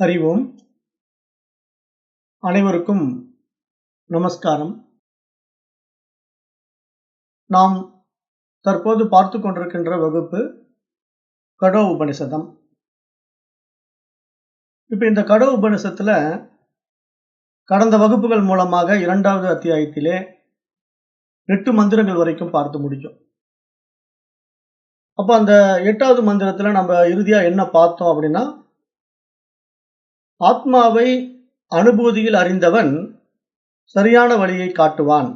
ஹரி ஓம். அனைவருக்கும் நமஸ்காரம். நாம் தற்போது பார்த்து கொண்டிருக்கின்ற வகுப்பு கடோ உபனிஷதம். இப்ப இந்த கடோ உபனிஷத்துல கடந்த வகுப்புகள் மூலமாக 2வது அத்தியாயத்திலே 8 மந்திரங்கள் வரைக்கும் பார்த்து முடிக்கும். அப்ப அந்த 8வது மந்திரத்துல நம்ம இறுதியா என்ன பார்த்தோம் அப்படின்னா, ஆத்மாவை அனுபூதியில் அறிந்தவன் சரியான வழியை காட்டுவான்,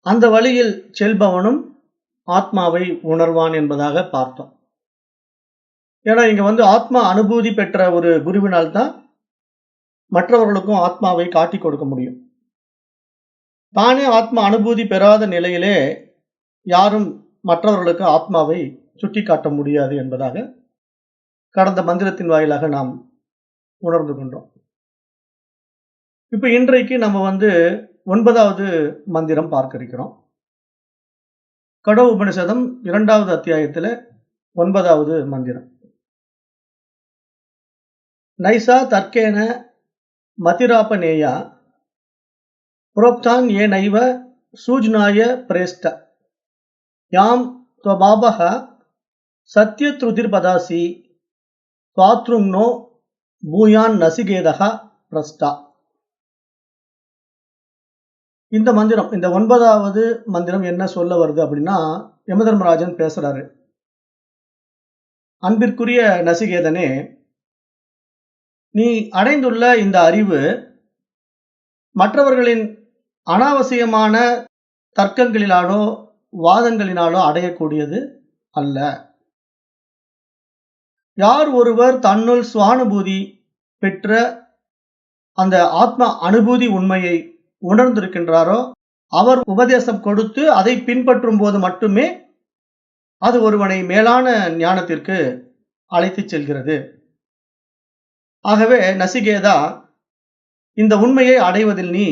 அந்த வழியில் செல்பவனும் ஆத்மாவை உணர்வான் என்பதாக பார்த்தோம். ஏன்னா இங்க ஆத்மா அனுபூதி பெற்ற ஒரு குருவினால் தான் மற்றவர்களுக்கும் ஆத்மாவை காட்டி கொடுக்க முடியும். தானே ஆத்மா அனுபூதி பெறாத நிலையிலே யாரும் மற்றவர்களுக்கு ஆத்மாவை சுட்டி காட்ட முடியாது என்பதாக கடந்த மந்திரத்தின் வாயிலாக நாம் உணர்ந்து கொண்டோம். இப்ப இன்றைக்கு நம்ம 9வது மந்திரம் பார்க்க இருக்கிறோம். கடோ உபனிஷதம் 2வது அத்தியாயத்துல 9வது மந்திரம். நைசா தர்க்கேன மதிராபநேயா புரோக்தான் ஏ நைவ சூஜ்னாய பிரேஷ்ட யாம் ஸ்வபாபஹ சத்யத்ருதிர்பதாசி ஸ்வாத்ருங்னோ பூயான் நசிகேதஹ பிரஸ்டா. இந்த மந்திரம், இந்த 9வது மந்திரம் என்ன சொல்ல வருது அப்படின்னா, யமதர்மராஜன் பேசுறாரு. அன்பிற்குரிய நசிகேதனே, நீ அடைந்துள்ள இந்த அறிவு மற்றவர்களின் அனாவசியமான தர்க்கங்களினாலோ வாதங்களினாலோ அடையக்கூடியது அல்ல. யார் ஒருவர் தன்னுள் சுவானுபூதி பெற்ற அந்த ஆத்ம அனுபூதி உண்மையை உணர்ந்திருக்கின்றாரோ, அவர் உபதேசம் கொடுத்து அதை பின்பற்றும் போது மட்டுமே அது ஒருவனை மேலான ஞானத்திற்கு அழைத்துச் செல்கிறது. ஆகவே நசிகேதா, இந்த உண்மையை அடைவதில் நீ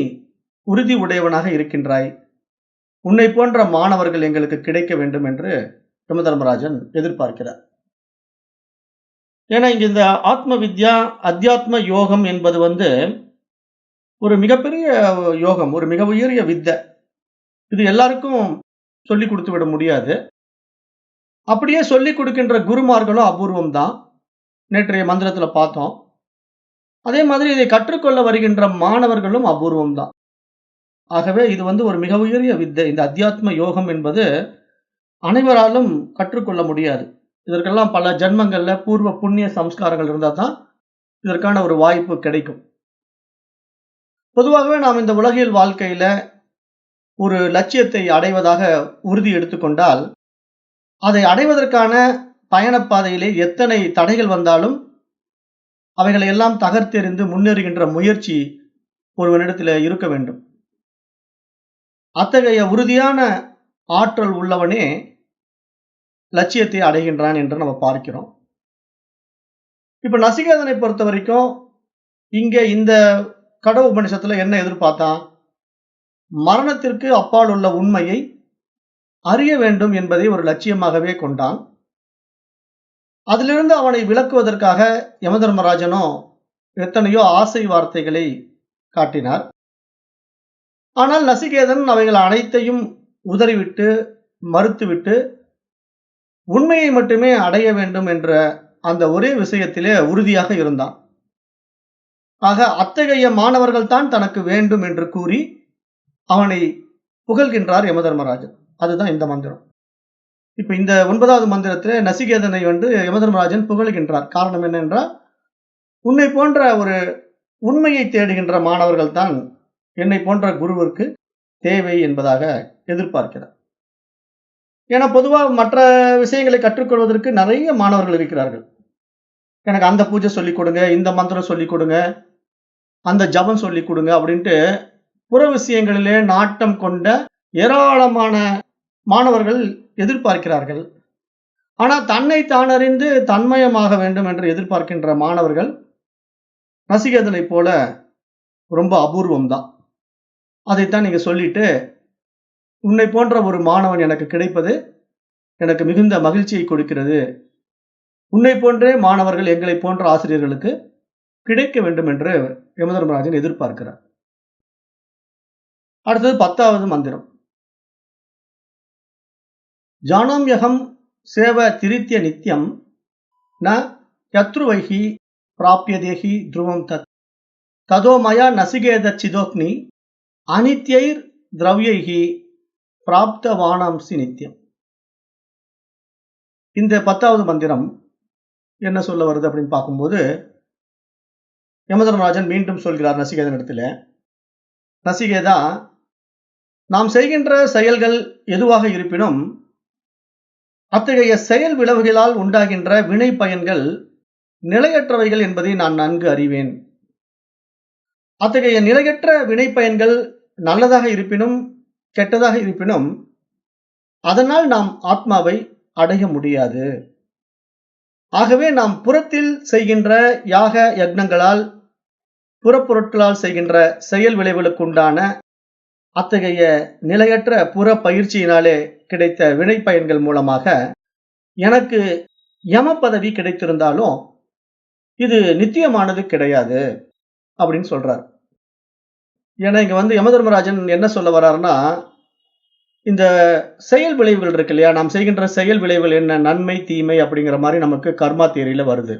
உறுதி உடையவனாக இருக்கின்றாய். உன்னை போன்ற மாணவர்கள் எங்களுக்கு கிடைக்க வேண்டும் என்று யமதர்மராஜன் எதிர்பார்க்கிறார். ஏன்னா இங்க இந்த ஆத்ம வித்யா அத்தியாத்ம யோகம் என்பது ஒரு மிகப்பெரிய யோகம், ஒரு மிக உயரிய வித்தை. இது எல்லாருக்கும் சொல்லிக் கொடுத்து விட முடியாது. அப்படியே சொல்லிக் கொடுக்கின்ற குருமார்களும் அபூர்வம் தான். நேற்றைய மந்திரத்துல பார்த்தோம். அதே மாதிரி இதை கற்றுக்கொள்ள வருகின்ற மாணவர்களும் அபூர்வம் தான். ஆகவே இது ஒரு மிக உயரிய வித்தை. இந்த அத்தியாத்ம யோகம் என்பது அனைவராலும் கற்றுக்கொள்ள முடியாது. இதற்கெல்லாம் பல ஜென்மங்கள்ல பூர்வ புண்ணிய சம்ஸ்காரங்கள் இருந்தால் தான் இதற்கான ஒரு வாய்ப்பு கிடைக்கும். பொதுவாகவே நாம் இந்த உலகியல் வாழ்க்கையில ஒரு லட்சியத்தை அடைவதாக உறுதி எடுத்துக்கொண்டால், அதை அடைவதற்கான பயணப்பாதையிலே எத்தனை தடைகள் வந்தாலும் அவைகளை எல்லாம் தகர்த்தெறிந்து முன்னேறுகின்ற முயற்சி ஒருவனிடத்தில் இருக்க வேண்டும். அத்தகைய உறுதியான ஆற்றல் உள்ளவனே லட்சியத்தை அடைகின்றான் என்று நம்ம பார்க்கிறோம். இப்ப நசிகேதனை பொறுத்த வரைக்கும் இங்க இந்த கடோ உபனிஷத்துல என்ன எதிர்பார்த்தான்? மரணத்திற்கு அப்பால் உள்ள உண்மையை அறிய வேண்டும் என்பதை ஒரு லட்சியமாகவே கொண்டான். அதிலிருந்து அவனை விலக்குவதற்காக யமதர்மராஜனோ எத்தனையோ ஆசை வார்த்தைகளை காட்டினார். ஆனால் நசிகேதன் அவைகள் அனைத்தையும் உதறிவிட்டு மறுத்துவிட்டு உண்மையை மட்டுமே அடைய வேண்டும் என்ற அந்த ஒரே விஷயத்திலே உறுதியாக இருந்தான். ஆக அத்தகைய மாணவர்கள் தான் தனக்கு வேண்டும் என்று கூறி அவனை புகழ்கின்றார் யமதர்மராஜன். அதுதான் இந்த மந்திரம். இப்ப இந்த 9வது மந்திரத்திலே நசிகேதனை யமதர்மராஜன் புகழ்கின்றார். காரணம் என்னென்றால், உன்னை போன்ற ஒரு உண்மையை தேடுகின்ற மாணவர்கள் தான் என்னை போன்ற குருவிற்கு தேவை என்பதாக எதிர்பார்க்கிறார். ஏன்னா பொதுவாக மற்ற விஷயங்களை கற்றுக்கொள்வதற்கு நிறைய மாணவர்கள் இருக்கிறார்கள். எனக்கு அந்த பூஜை சொல்லிக் கொடுங்க, இந்த மந்திரம் சொல்லிக் கொடுங்க, அந்த ஜபம் சொல்லிக் கொடுங்க அப்படின்ட்டு புற விஷயங்களிலே நாட்டம் கொண்ட ஏராளமான மாணவர்கள் எதிர்பார்க்கிறார்கள். ஆனால் தன்னை தானறிந்து தன்மயமாக வேண்டும் என்று எதிர்பார்க்கின்ற மாணவர்கள் நசிகேதனை போல ரொம்ப அபூர்வம் தான். அதைத்தான் நீங்க சொல்லிட்டு, உன்னை போன்ற ஒரு மாணவன் எனக்கு கிடைப்பது எனக்கு மிகுந்த மகிழ்ச்சியை கொடுக்கிறது. உன்னை போன்றே மாணவர்கள் எங்களை போன்ற ஆசிரியர்களுக்கு கிடைக்க வேண்டும் என்று யமதர்மராஜன் எதிர்பார்க்கிறார். அடுத்தது 10வது மந்திரம். ஜானாம்யகம் சேவ திரித்ய நித்யம் ந யத்ருவைஹி பிராப்யதேஹி த்ருவம் தத் ததோ மயா நசிகேத சிதோக்னி அனித்யைர் திரவ்யைஹி பிராப்தவானாம்சி நித்யம். இந்த 10வது மந்திரம் என்ன சொல்ல வருது அப்படின்னு பார்க்கும்போது, யமதர்மராஜன் மீண்டும் சொல்கிறார் நசிகேதன் இடத்துல, நசிகேதா, நாம் செய்கின்ற செயல்கள் எதுவாக இருப்பினும் அத்தகைய செயல் விளைவுகளால் உண்டாகின்ற வினை பயன்கள் நிலையற்றவைகள் என்பதை நான் நன்கு அறிவேன். அத்தகைய நிலையற்ற வினை பயன்கள் நல்லதாக இருப்பினும் கெட்டதாக இருப்பினும் அதனால் நாம் ஆத்மாவை அடைய முடியாது. ஆகவே நாம் புறத்தில் செய்கின்ற யாக யக்னங்களால் புறப்பொருட்களால் செய்கின்ற செயல் விளைவுகளுக்குண்டான அத்தகைய நிலையற்ற புற பயிற்சியினாலே கிடைத்த வினை பயன்கள் மூலமாக எனக்கு யம பதவி கிடைத்திருந்தாலும் இது நித்தியமானது கிடையாது அப்படின்னு சொல்றார். ஏன்னா இங்க யமதர்மராஜன் என்ன சொல்ல வர்றாருன்னா, இந்த செயல் விளைவுகள் இருக்கு இல்லையா, நாம் செய்கின்ற செயல் விளைவுகள் என்ன, நன்மை தீமை அப்படிங்கிற மாதிரி நமக்கு கர்மா தியரியில வருது.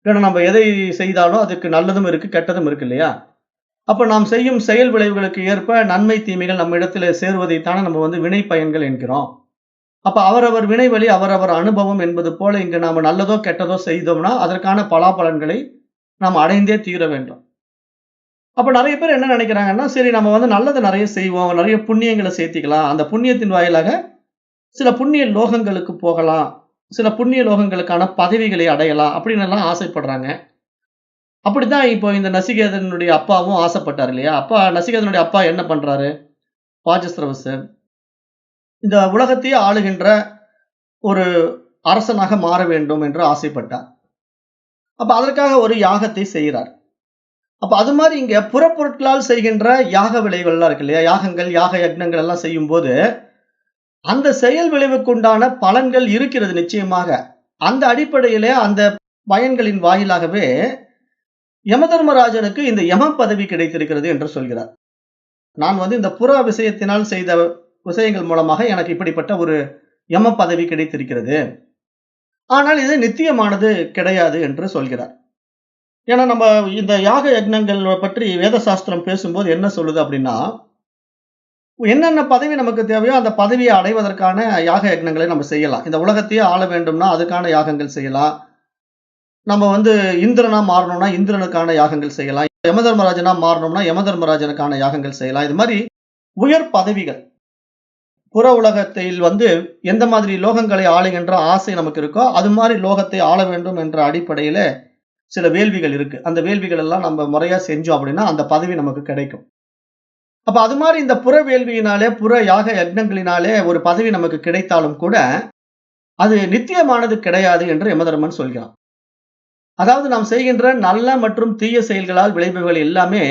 ஏன்னா நம்ம எதை செய்தாலும் அதுக்கு நல்லதும் இருக்கு கெட்டதும் இருக்கு இல்லையா. அப்ப நாம் செய்யும் செயல் விளைவுகளுக்கு ஏற்ப நன்மை தீமைகள் நம்ம இடத்துல சேருவதைத்தானே நம்ம வினை பயன்கள் என்கிறோம். அப்ப அவரவர் வினைவழி அவரவர் அனுபவம் என்பது போல இங்கு நாம நல்லதோ கெட்டதோ செய்தோம்னா அதற்கான பலாபலன்களை நாம் அடைந்தே தீர வேண்டும். அப்ப நிறைய பேர் என்ன நினைக்கிறாங்கன்னா, சரி நம்ம நல்லதை நிறைய செய்வோம், நிறைய புண்ணியங்களை சேர்த்திக்கலாம், அந்த புண்ணியத்தின் வாயிலாக சில புண்ணிய லோகங்களுக்கு போகலாம், சில புண்ணிய லோகங்களுக்கான பதவிகளை அடையலாம் அப்படின்னு எல்லாம் ஆசைப்படுறாங்க. அப்படித்தான் இப்போ இந்த நசிகேதனுடைய அப்பாவும் ஆசைப்பட்டார் இல்லையா. நசிகேதனுடைய அப்பா என்ன பண்றாரு, வாஜஸ்ரவஸ் இந்த உலகத்தையே ஆளுகின்ற ஒரு அரசனாக மாற வேண்டும் என்று ஆசைப்பட்டார். அப்ப அதற்காக ஒரு யாகத்தை செய்கிறார். அப்ப அது மாதிரி இங்க புறப்பொருட்களால் செய்கின்ற யாக விளைவுகள்லாம் இருக்கு இல்லையா, யாகங்கள் யாக யக்னங்கள் எல்லாம் செய்யும் போது அந்த செயல் விளைவுக்குண்டான பலன்கள் இருக்கிறது நிச்சயமாக. அந்த அடிப்படையிலே அந்த பயன்களின் வாயிலாகவே யமதர்மராஜனுக்கு இந்த யம பதவி கிடைத்திருக்கிறது என்று சொல்கிறார். நான் இந்த புற விஷயத்தினால் செய்த விஷயங்கள் மூலமாக எனக்கு இப்படிப்பட்ட ஒரு யம பதவி கிடைத்திருக்கிறது, ஆனால் இது நித்தியமானது கிடையாது என்று சொல்கிறார். ஏன்னா நம்ம இந்த யாக யக்னங்கள் பற்றி வேத சாஸ்திரம் பேசும்போது என்ன சொல்லுது அப்படின்னா, என்னென்ன பதவி நமக்கு தேவையோ அந்த பதவியை அடைவதற்கான யாக யக்னங்களை நம்ம செய்யலாம். இந்த உலகத்தையே ஆள வேண்டும்னா அதுக்கான யாகங்கள் செய்யலாம். நம்ம இந்திரனா மாறணும்னா இந்திரனுக்கான யாகங்கள் செய்யலாம். யமதர்மராஜனா மாறணும்னா யமதர்மராஜனுக்கான யாகங்கள் செய்யலாம். இது மாதிரி உயர் பதவிகள் புற உலகத்தில் எந்த மாதிரி லோகங்களை ஆளுகின்ற ஆசை நமக்கு இருக்கோ அது மாதிரி லோகத்தை ஆள வேண்டும் என்ற அடிப்படையில சில வேள்விகள் இருக்கு. அந்த வேள்விகள் எல்லாம் நம்ம முறையா செஞ்சோம் அப்படின்னா அந்த பதவி நமக்கு கிடைக்கும். அப்ப அது மாதிரி இந்த புற வேள்வியினாலே புற யாக யக்னங்களினாலே ஒரு பதவி நமக்கு கிடைத்தாலும் கூட அது நித்தியமானது கிடையாது என்று யமதர்மன் சொல்கிறான். அதாவது நாம் செய்கின்ற நல்ல மற்றும் தீய செயல்களால் விளைவுகள் எல்லாமே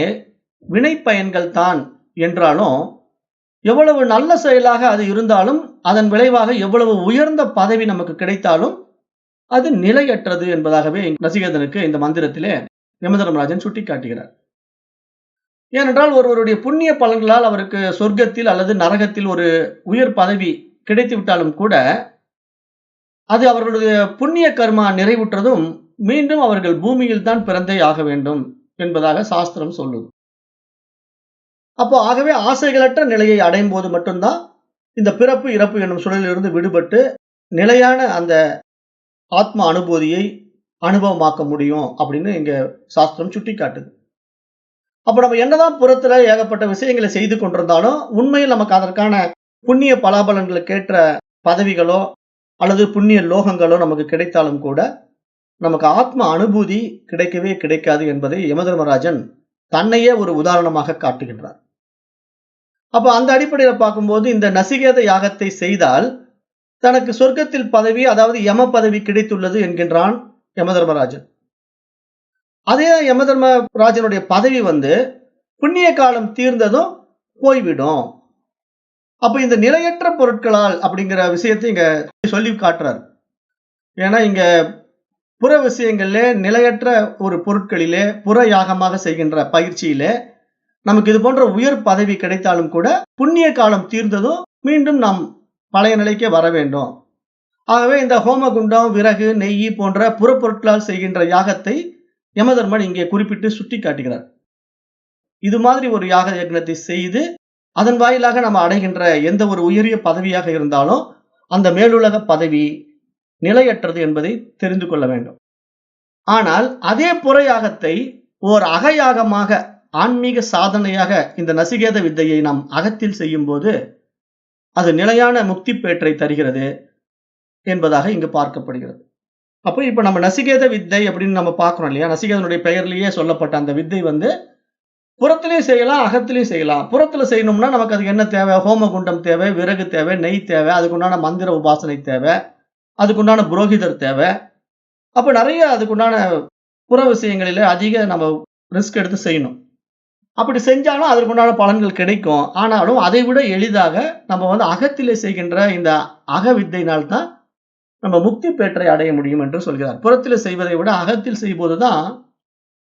வினை பயன்கள் தான் என்றாலும், எவ்வளவு நல்ல செயலாக அது இருந்தாலும் அதன் விளைவாக எவ்வளவு உயர்ந்த பதவி நமக்கு கிடைத்தாலும் அது நிலையற்றது என்பதாகவே நசிகேதனுக்கு இந்த மந்திரத்திலே யமதர்மராஜன் சுட்டிக்காட்டுகிறார். ஏனென்றால் ஒருவருடைய புண்ணிய பலன்களால் அவருக்கு சொர்க்கத்தில் அல்லது நரகத்தில் ஒரு உயர் பதவி கிடைத்து விட்டாலும் கூட அது அவர்களுடைய புண்ணிய கர்மா நிறைவுற்றதும் மீண்டும் அவர்கள் பூமியில் தான் பிறந்தே ஆக வேண்டும் என்பதாக சாஸ்திரம் சொல்லுது. அப்போ ஆகவே ஆசைகளற்ற நிலையை அடையும் போது மட்டும்தான் இந்த பிறப்பு இறப்பு என்னும் சுழலிலிருந்து விடுபட்டு நிலையான அந்த ஆத்ம அனுபூதியை அனுபவமாக்க முடியும் அப்படின்னு இங்க சாஸ்திரம் சுட்டி காட்டுது. அப்ப நம்ம என்னதான் புறத்துல ஏகப்பட்ட விஷயங்களை செய்து கொண்டிருந்தாலும் உண்மையில் நமக்கு அதற்கான புண்ணிய பலாபலன்களுக்கு ஏற்ற பதவிகளோ அல்லது புண்ணிய லோகங்களோ நமக்கு கிடைத்தாலும் கூட நமக்கு ஆத்ம அனுபூதி கிடைக்கவே கிடைக்காது என்பதை யமதர்மராஜன் தன்னையே ஒரு உதாரணமாக காட்டுகின்றார். அப்ப அந்த அடிப்படையில் பார்க்கும்போது இந்த நசிகேத யாகத்தை செய்தால் தனக்கு சொர்க்கத்தில் பதவி, அதாவது யம பதவி கிடைத்துள்ளது என்கின்றான் யமதர்மராஜன். அதே யமதர்மராஜனுடைய பதவி புண்ணிய காலம் தீர்ந்ததும் போய்விடும். அப்ப இந்த நிலையற்ற பொருட்களால் அப்படிங்கிற விஷயத்தை இங்க சொல்லி காட்டுறார். ஏன்னா இங்க புற விஷயங்களிலே நிலையற்ற ஒரு பொருட்களிலே புற யாகமாக செய்கின்ற பயிற்சியிலே நமக்கு இது போன்ற உயர் பதவி கிடைத்தாலும் கூட புண்ணிய காலம் தீர்ந்ததும் மீண்டும் நாம் பழைய நிலைக்கே வர வேண்டும். ஆகவே இந்த ஹோமகுண்டம், விறகு, நெய் போன்ற புறப்பொருட்களால் செய்கின்ற யாகத்தை யமதர்மன் இங்கே குறிப்பிட்டு சுட்டி காட்டுகிறார். இது மாதிரி ஒரு யாக யக்னத்தை செய்து அதன் வாயிலாக நம்ம அடைகின்ற எந்த ஒரு உயரிய பதவியாக இருந்தாலும் அந்த மேலுலக பதவி நிலையற்றது என்பதை தெரிந்து கொள்ள வேண்டும். ஆனால் அதே புறயாகத்தை ஓர் அகயாகமாக ஆன்மீக சாதனையாக இந்த நசிகேத வித்தையை நாம் அகத்தில் செய்யும் போது அது நிலையான முக்தி பேற்றை தருகிறது என்பதாக இங்கு பார்க்கப்படுகிறது. அப்போ இப்ப நம்ம நசிகேத வித்தை அப்படின்னு நம்ம பார்க்கிறோம் இல்லையா? நசிகேதனுடைய பெயர்லயே சொல்லப்பட்ட அந்த வித்தை புறத்திலையும் செய்யலாம், அகத்திலையும் செய்யலாம். புறத்துல செய்யணும்னா நமக்கு அதுக்கு என்ன தேவை? ஹோமகுண்டம் தேவை, விறகு தேவை, நெய் தேவை, அதுக்குண்டான மந்திர உபாசனை தேவை, அதுக்குண்டான புரோகிதர் தேவை. அப்ப நிறைய அதுக்குண்டான புற விஷயங்களில அதிக நம்ம ரிஸ்க் எடுத்து செய்யணும். அப்படி செஞ்சாலும் அதற்குண்டான பலன்கள் கிடைக்கும். ஆனாலும் அதை விட எளிதாக நம்ம அகத்திலே செய்கின்ற இந்த அகவித்தையினால் தான் நம்ம முக்தி பேற்றை அடைய முடியும் என்று சொல்கிறார். புறத்திலே செய்வதை விட அகத்தில் செய்யும்போதுதான்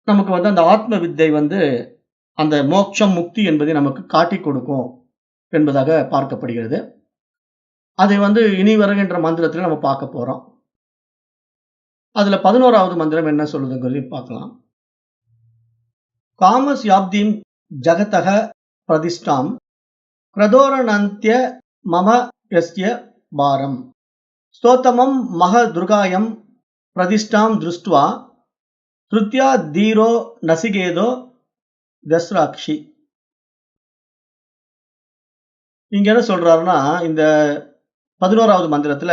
நமக்கு அந்த ஆத்ம வித்தை அந்த மோட்சம் முக்தி என்பதை நமக்கு காட்டிக் கொடுக்கும் என்பதாக பார்க்கப்படுகிறது. அதை இனி வருகின்ற மந்திரத்தில் நம்ம பார்க்க போறோம். அதுல 11வது மந்திரம் என்ன சொல்லுதுங்கிறது பார்க்கலாம். காமஸ் யாப்தீம் ஜகதக பிரதிஷ்டாம் கிரதோரணந்த்ய மம யஸ்ய பாரம் ஸ்தோத்தமம் மக துர்காயம் பிரதிஷ்டாம் திருஷ்டுவா ஸ்ருத்யா தீரோ நசிகேதோ தஸ்ராக்ஷி. இங்க என்ன சொல்றாருன்னா, இந்த 11வது மந்திரத்துல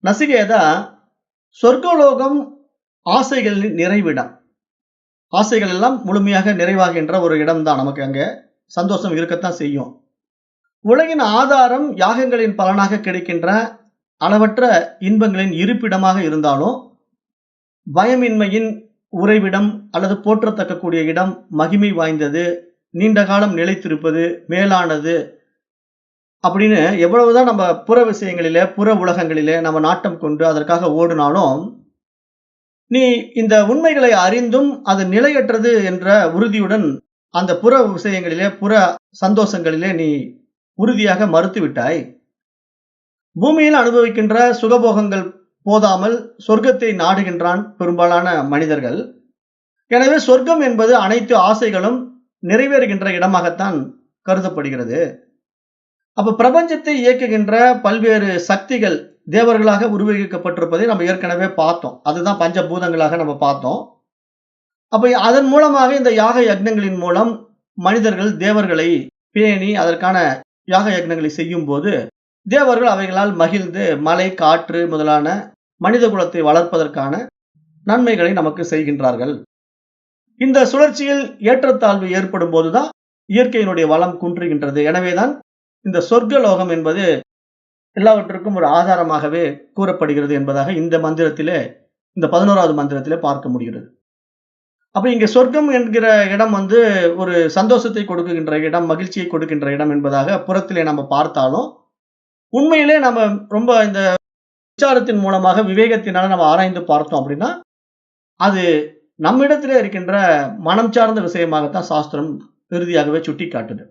நசிகேதா சொர்க்கலோகம் ஆசைகளின் நிறைவிடம், ஆசைகள் எல்லாம் முழுமையாக நிறைவாகின்ற ஒரு இடம்தான். நமக்கு அங்க சந்தோஷம் இருக்கத்தான் செய்யும். உலகின் ஆதாரம் யாகங்களின் பலனாக கிடைக்கின்ற அளவற்ற இன்பங்களின் இருப்பிடமாக இருந்தாலும் பயமின்மையின் உறைவிடம் அல்லது போற்றத்தக்கக்கூடிய இடம், மகிமை வாய்ந்தது, நீண்ட காலம் நிலைத்திருப்பது, மேலானது அப்படின்னு எவ்வளவுதான் நம்ம புற விஷயங்களிலே புற உலகங்களிலே நம்ம நாட்டம் கொண்டு அதற்காக ஓடினாலும் நீ இந்த உண்மைகளை அறிந்தும் அது நிலையற்றது என்ற உறுதியுடன் அந்த புற விஷயங்களிலே புற சந்தோஷங்களிலே நீ உறுதியாக மறுத்து விட்டாய். பூமியில் அனுபவிக்கின்ற சுகபோகங்கள் போதாமல் சொர்க்கத்தை நாடுகின்றான் பெரும்பாலான மனிதர்கள். எனவே சொர்க்கம் என்பது அனைத்து ஆசைகளும் நிறைவேறுகின்ற இடமாகத்தான் கருதப்படுகிறது. அப்ப பிரபஞ்சத்தை இயக்குகின்ற பல்வேறு சக்திகள் தேவர்களாக உருவகிக்கப்பட்டிருப்பதை நம்ம ஏற்கனவே பார்த்தோம். அதுதான் பஞ்சபூதங்களாக நம்ம பார்த்தோம். அப்ப அதன் மூலமாக இந்த யாக யக்னங்களின் மூலம் மனிதர்கள் தேவர்களை பேணி அதற்கான யாக யக்னங்களை செய்யும் போது தேவர்கள் அவைகளால் மகிழ்ந்து மலை, காற்று முதலான மனித குலத்தை வளர்ப்பதற்கான நன்மைகளை நமக்கு செய்கின்றார்கள். இந்த சுழற்சியில் ஏற்றத்தாழ்வு ஏற்படும் போதுதான் இயற்கையினுடைய வளம் குன்றுகின்றது. எனவேதான் இந்த சொர்க்கலோகம் என்பது எல்லாவற்றுக்கும் ஒரு ஆதாரமாகவே கூறப்படுகிறது என்பதாக இந்த மந்திரத்திலே, இந்த 11வது மந்திரத்திலே பார்க்க முடிகிறது. அப்ப இங்க சொர்க்கம் என்கிற இடம் ஒரு சந்தோஷத்தை கொடுக்கின்ற இடம், மகிழ்ச்சியை கொடுக்கின்ற இடம் என்பதாக புறத்திலே நம்ம பார்த்தாலும் உண்மையிலே நம்ம ரொம்ப இந்த விசாரத்தின் மூலமாக விவேகத்தினால நம்ம ஆராய்ந்து பார்த்தோம் அப்படின்னா அது நம்மிடத்திலே இருக்கின்ற மனம் சார்ந்த விஷயமாகத்தான் சாஸ்திரம் இறுதியாகவே சுட்டி காட்டுது.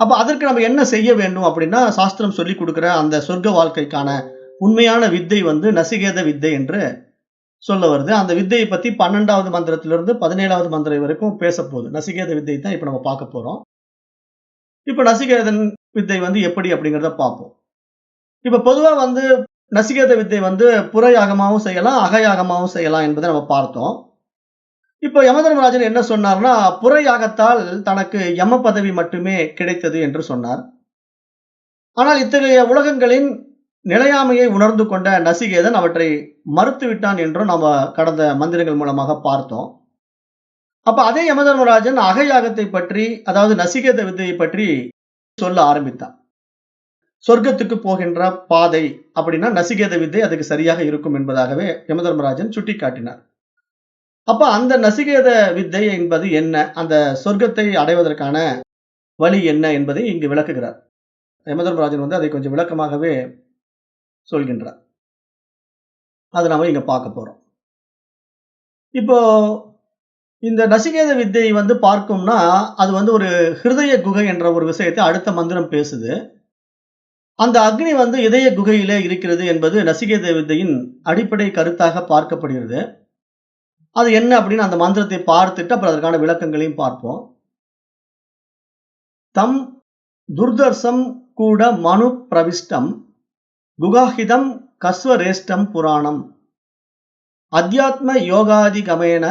அப்ப அதற்கு நம்ம என்ன செய்ய வேண்டும் அப்படின்னா சாஸ்திரம் சொல்லி கொடுக்கிற அந்த சொர்க்க வாழ்க்கைக்கான உண்மையான வித்தை நசிகேத வித்தை என்று சொல்ல வருது. அந்த வித்தையை பத்தி 12வது மந்திரத்திலிருந்து 17வது மந்திரம் வரைக்கும் பேச போகுது. நசிகேத வித்தை தான் இப்ப நம்ம பார்க்க போறோம். இப்ப நசிகேதன் வித்தை எப்படி அப்படிங்கிறத பார்ப்போம். இப்ப பொதுவா நசிகேத வித்தை புறயாகமாகவும் செய்யலாம், அகயாகமாகவும் செய்யலாம் என்பதை நம்ம பார்த்தோம். இப்ப யமதர்மராஜன் என்ன சொன்னார்னா, புறயாகத்தால் தனக்கு யம பதவி மட்டுமே கிடைத்தது என்று சொன்னார். ஆனால் இத்தகைய உலகங்களின் நிலையாமையை உணர்ந்து கொண்ட நசிகேதன் அவற்றை மறுத்து விட்டான் என்றும் நாம கடந்த மந்திரங்கள் மூலமாக பார்த்தோம். அப்ப அதே யமதர்மராஜன் அகயாகத்தை பற்றி, அதாவது நசிகேத வித்தையை பற்றி சொல்ல ஆரம்பித்தான். சொர்க்கத்துக்கு போகின்ற பாதை அப்படின்னா நசிகேத வித்தை அதுக்கு சரியாக இருக்கும் என்பதாகவே யமதர்மராஜன் சுட்டி காட்டினார். அப்ப அந்த நசிகேத வித்தை என்பது என்ன, அந்த சொர்க்கத்தை அடைவதற்கான வழி என்ன என்பதை இங்கு விளக்குகிறார். யமதர்மராஜன் அதை கொஞ்சம் விளக்கமாகவே சொல்கின்றார். அதை நாம இங்க பார்க்க போறோம். இப்போ இந்த நசிகேத வித்தை பார்க்கும்னா, அது ஒரு ஹிருதய குகை என்ற ஒரு விஷயத்தை அடுத்த மந்திரம் பேசுது. அந்த அக்னி இதய குகையிலே இருக்கிறது என்பது நசிகேத வித்தையின் அடிப்படை கருத்தாக பார்க்கப்படுகிறது. அது என்ன அப்படின்னு அந்த மந்திரத்தை பார்த்துட்டு அப்புறம் அதற்கான விளக்கங்களையும் பார்ப்போம். தம் துர்தர்சம் கூட மனு பிரவிஷ்டம் குகாஹிதம் கஸ்வரேஷ்டம் புராணம் அத்தியாத்ம யோகாதிகமேன